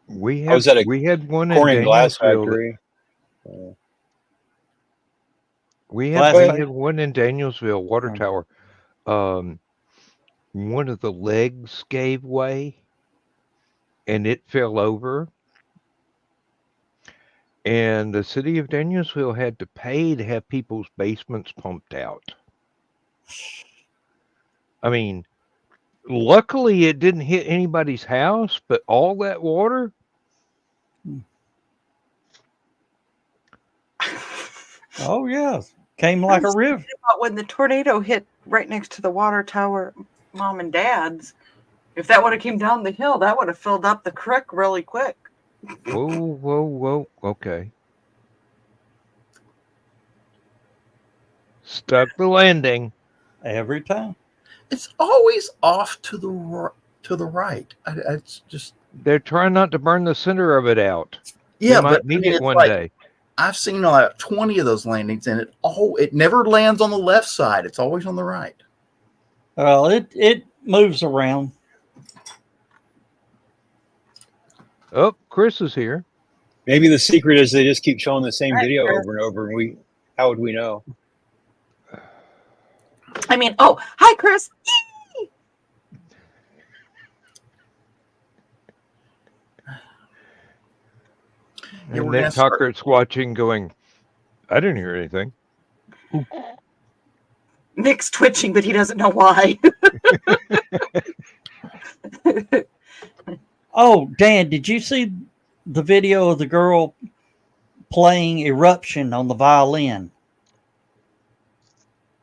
We I was at a one pouring in glass Danielsville. factory. We had one in Danielsville water tower. one of the legs gave way and it fell over. And the city of Danielsville had to pay to have people's basements pumped out. I mean, luckily it didn't hit anybody's house, but all that water. Oh yeah, came like a river. About when the tornado hit right next to the water tower, Mom and Dad's. If that would have came down the hill, that would have filled up the creek really quick. Whoa, whoa, whoa. Okay. Stuck the landing. Every time. It's always off to the right. It's just They're trying not to burn the center of it out. yeah, They might but need it's it one like, day. I've seen like 20 of those landings, and it never lands on the left side. It's always on the right. Well, it moves around. Oh, Chris is here. Maybe the secret is they just keep showing the same Hi, video Chris. over and over, and how would we know? I mean, oh, hi, Chris. Yeah, And we're then gonna start- Tucker's watching going, I didn't hear anything. Nick's twitching, but he doesn't know why. Oh, Dan, did you see the video of the girl playing Eruption on the violin?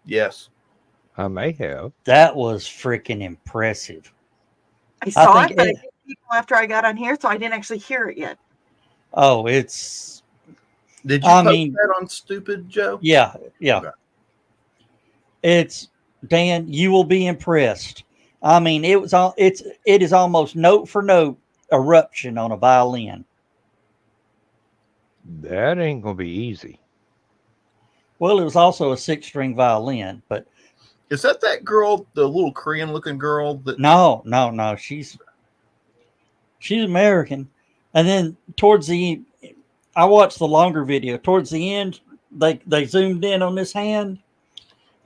Yes. I may have. That was freaking impressive. I saw think it, but I it- didn't see it after I got on here, so I didn't actually hear it yet. Oh, it's Did you I post mean- that on Stupid Joe? yeah. Okay. It's Dan, you will be impressed. I mean, it is almost note for note Eruption on a violin. That ain't going to be easy. Well, it was also a 6-string violin, but Is that girl, the little Korean-looking girl? That no, she's American. And then towards the end, I watched the longer video. Towards the end, they zoomed in on this hand,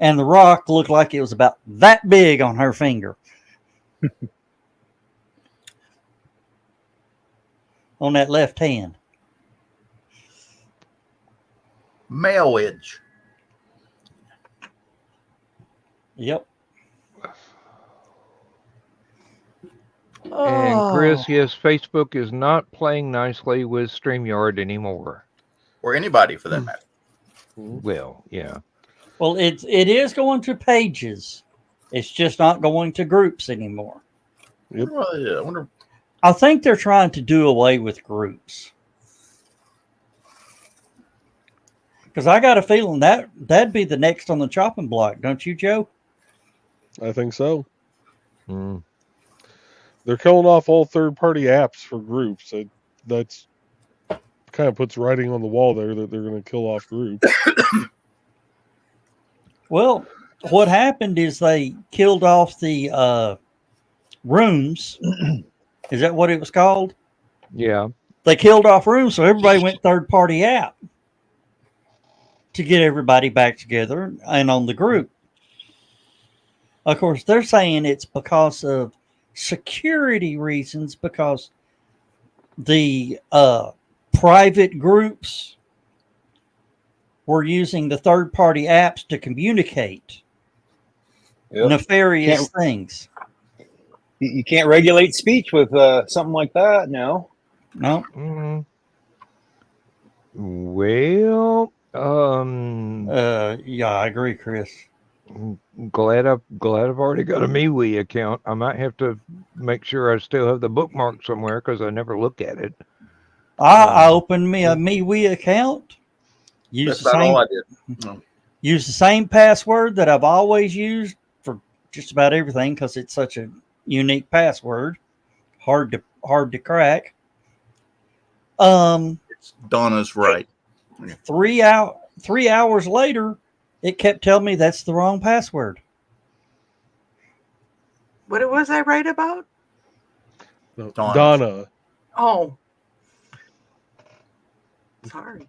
and the rock looked like it was about that big on her finger. On that left hand. Mailage. Yep. And Chris, yes, Facebook is not playing nicely with StreamYard anymore. Or anybody for that matter. Well, yeah. Well, it is going to pages. It's just not going to groups anymore. Yep. Well, yeah, I wonder. I think they're trying to do away with groups. Because I got a feeling that'd be the next on the chopping block, don't you, Joe? I think so. Mm. They're killing off all third-party apps for groups. That's kind of puts writing on the wall there that they're going to kill off groups. Well, what happened is they killed off the rooms. Is that what it was called? Yeah. They killed off rooms, so everybody went third-party app to get everybody back together and on the group. Of course, they're saying it's because of security reasons, because the private groups were using the third-party apps to communicate nefarious things. You can't regulate speech with something like that, no. No. Mm. Well, Yeah, I agree, Chris. glad I've already got a MeWe account. I might have to make sure I still have the bookmark somewhere because I never look at it. I opened me a MeWe account. That's about all I did. No. Use the same password that I've always used for just about everything because it's such a unique password, hard to crack. It's Donna's right. 3 hours later, it kept telling me that's the wrong password. What was I right about? No, Donna. Donna. Oh. Sorry.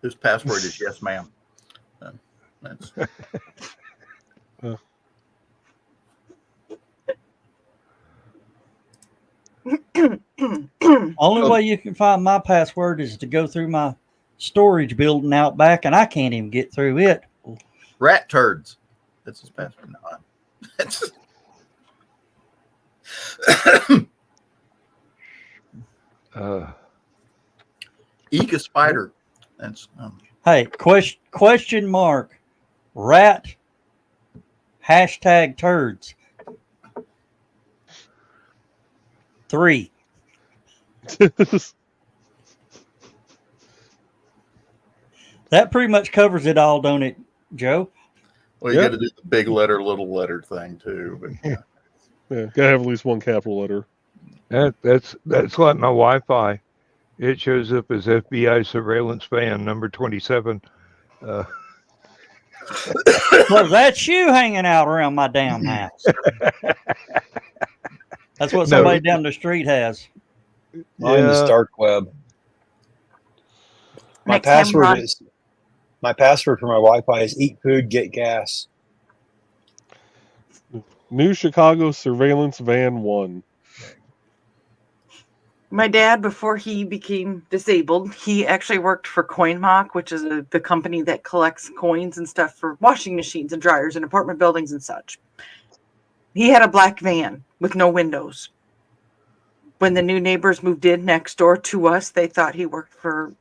His password is yes, ma'am. That's Only way you can find my password is to go through my storage building out back, and I can't even get through it. rat turds. That's his password. No, that's Eka spider. That's Hey, question mark, rat, hashtag turds. 3. That pretty much covers it all, don't it, Joe? well, you Yep. got to do the big letter, little letter thing too. But Yeah, gotta have at least one capital letter. That's like my Wi-Fi. It shows up as FBI surveillance van number 27. Well, that's you hanging out around my damn house. That's what somebody down the street has. Mine is Yeah. dark web. My Next time, password Ron. is my password for my Wi-Fi is eat food, get gas. New Chicago Surveillance Van 1. My dad, before he became disabled, he actually worked for CoinMock, which is the company that collects coins and stuff for washing machines and dryers and apartment buildings and such. He had a black van with no windows. When the new neighbors moved in next door to us, they thought he worked for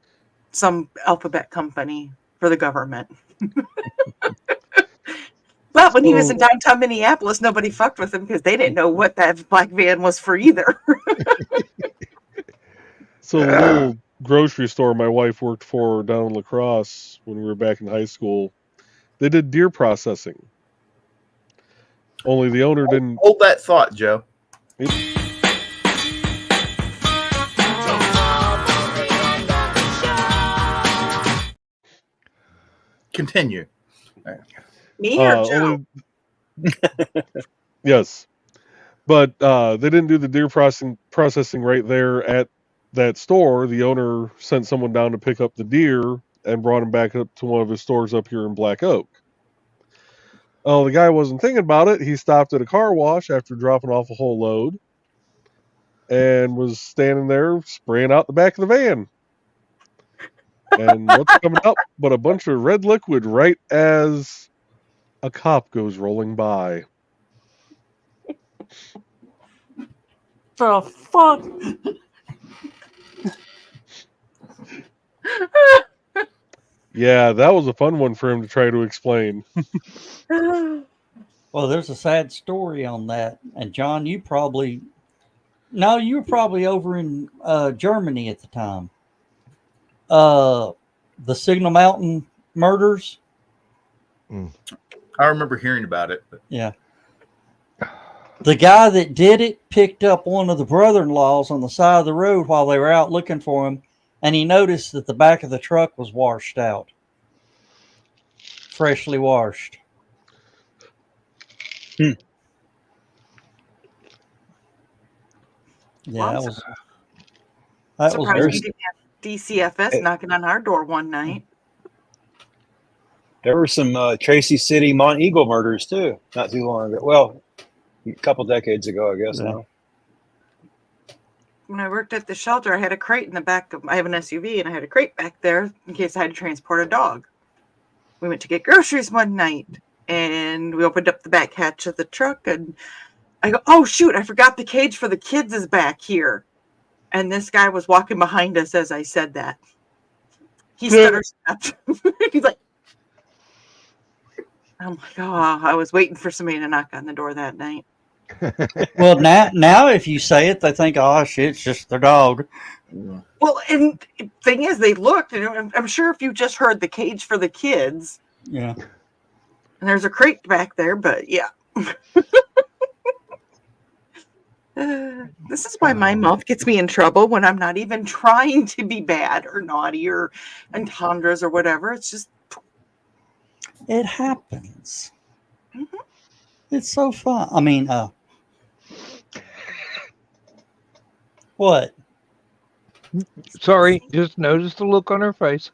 some alphabet company for the government. But when he was in downtown Minneapolis, nobody fucked with him because they didn't know what that black van was for either. So the little grocery store my wife worked for down in La Crosse when we were back in high school, they did deer processing. Only the owner didn't. hold that thought, Joe. Continue. Me or Joe? Yes, but they didn't do the deer processing right there at that store. The owner sent someone down to pick up the deer and brought him back up to one of his stores up here in Black Oak. Oh, the guy wasn't thinking about it. He stopped at a car wash after dropping off a whole load and was standing there spraying out the back of the van. And what's coming out but a bunch of red liquid right as a cop goes rolling by. The fuck? Yeah, that was a fun one for him to try to explain. Well, there's a sad story on that. And John, you were probably over in Germany at the time. The Signal Mountain murders. I remember hearing about it. But Yeah. The guy that did it picked up one of the brother-in-laws on the side of the road while they were out looking for him, and he noticed that the back of the truck was washed out. Freshly washed. Yeah, Well, that surprised was we didn't have DCFS knocking on our door one night. There were some Tracy City Mont Eagle murders too, not too long ago. Well, a couple decades ago, I guess. Yeah. Now. When I worked at the shelter, I had a crate in the back of. I have an SUV, and I had a crate back there in case I had to transport a dog. We went to get groceries one night, and we opened up the back hatch of the truck, and I go, "Oh shoot! I forgot the cage for the kids is back here." And this guy was walking behind us as I said that. He stutter stepped. He's like, "I'm like, oh, I was waiting for somebody to knock on the door that night." well, now if you say it, they think, "Oh shit, it's just their dog." Well, and the thing is, they looked, and I'm sure if you just heard the cage for the kids, Yeah. and there's a crate back there, but yeah. This is why my mouth gets me in trouble when I'm not even trying to be bad or naughty or entendres or whatever. It's just It happens. It's so fun. I mean, what? Sorry, just noticed the look on her face.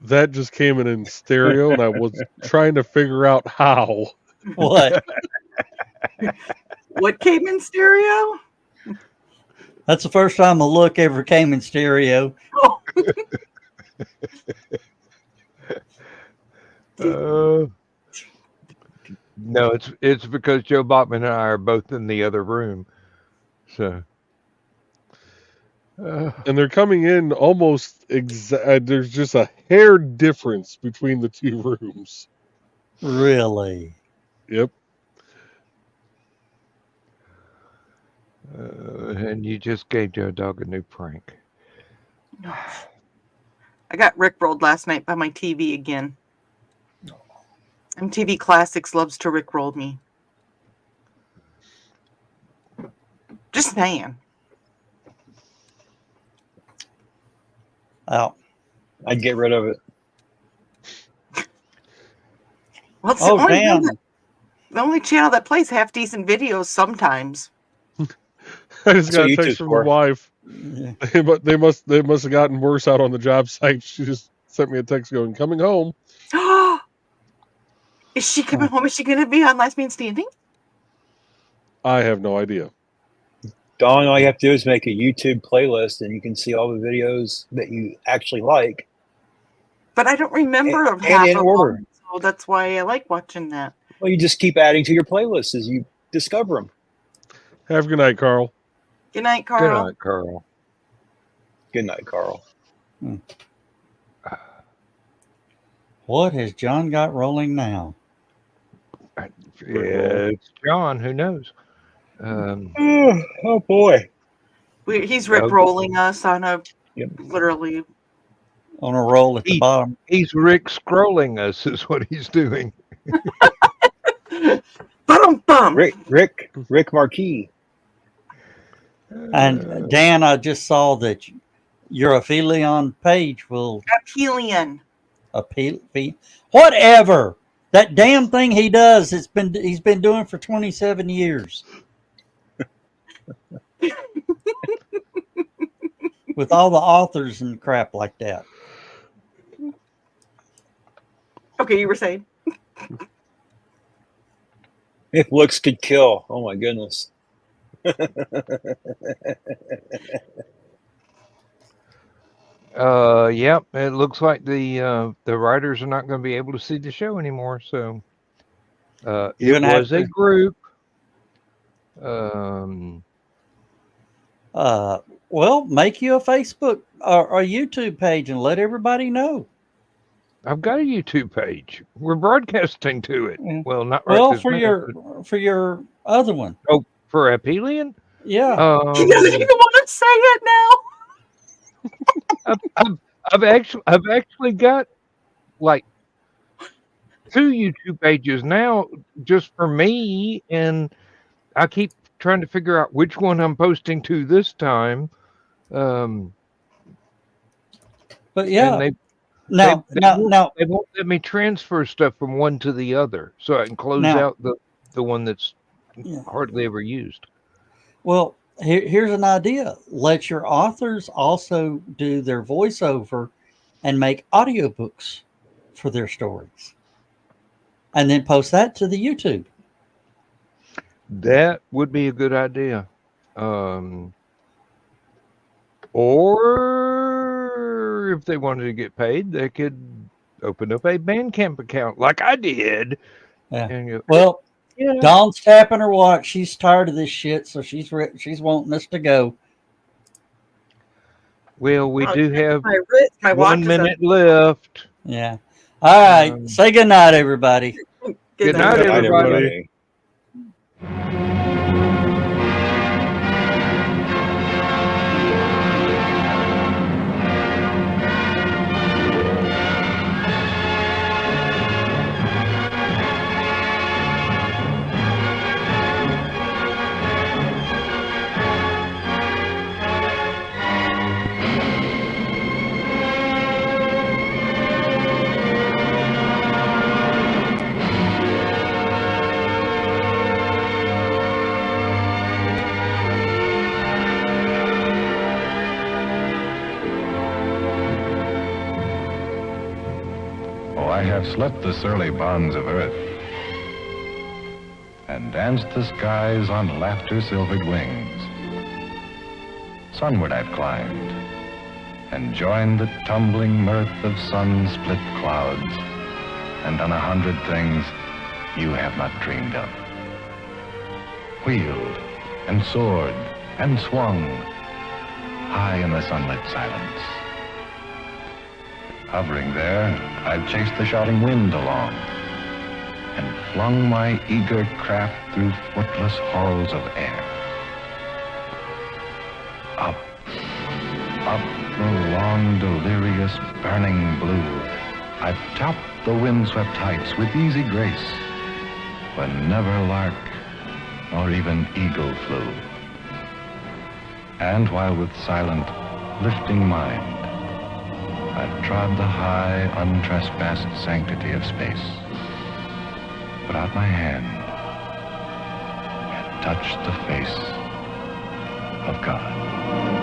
That just came in stereo, and I was trying to figure out how. What? What came in stereo? That's the first time a look ever came in stereo. Oh. No, it's because Joe Bachman and I are both in the other room. So. And they're coming in almost exact. There's just a hair difference between the two rooms. Really? Yep. And you just gave Joe Dog a new prank. I got rickrolled last night by my TV again. MTV Classics loves to rickroll me. Just saying. Oh. I'd get rid of it. Well, it's Oh, damn. the only channel that plays half decent videos sometimes. I just That's got what a text YouTube's from for. the wife. Yeah. But they must have gotten worse out on the job site. She just sent me a text going, "Coming home." Is she coming home? Is she going to be on Last Man Standing? I have no idea. Dawn, all you have to do is make a YouTube playlist, and you can see all the videos that you actually like. But I don't remember And half in of order. them, so that's why I like watching that. Well, you just keep adding to your playlist as you discover them. Have a good night, Carl. Good night, Good Carl. night, Carl. Good night, Carl. What has John got rolling now? It's John. Who knows? Oh boy. He's rickrolling us on a literally. On a roll at the bottom. He's Rick scrolling us, is what he's doing. Bum. Rick Marquis. And Dan, I just saw that your Aphelion page will Aphelion. Whatever. That damn thing he does, he's been doing for 27 years. With all the authors and crap like that. Okay, you were saying. If looks could kill. Oh my goodness. Yep. It looks like the writers are not going to be able to see the show anymore. So it was a group. Well, make you a Facebook or a YouTube page and let everybody know. I've got a YouTube page. We're broadcasting to it. Yeah. Well, not right. Well, for your other one. Oh, for Aphelion? Yeah. He doesn't even want to say it now. I've actually got like 2 YouTube pages now just for me, and I keep trying to figure out which one I'm posting to this time. But yeah, they won't let me transfer stuff from one to the other, so I can close out the one that's hardly ever used. Well, here's an idea. Let your authors also do their voiceover and make audiobooks for their stories. And then post that to the YouTube. That would be a good idea. Or if they wanted to get paid, they could open up a Bandcamp account like I did. Yeah. And Well, Dawn's tapping her watch. She's tired of this shit, so she's wanting us to go. Well, we do have my 1 minute left. Yeah. All right. Say good night, everybody. Good night, everybody. Oh, I have slipped the surly bonds of earth and danced the skies on laughter-silvered wings. Sunward I've climbed and joined the tumbling mirth of sun-split clouds and done 100 things you have not dreamed of. Wheeled and soared and swung high in the sunlit silence. Hovering there, I've chased the shouting wind along and flung my eager craft through footless halls of air. Up, up the long, delirious, burning blue, I've topped the windswept heights with easy grace, when never lark nor even eagle flew. And while with silent, lifting mind, I've trod the high, untrespassed sanctity of space, put out my hand and touched the face of God.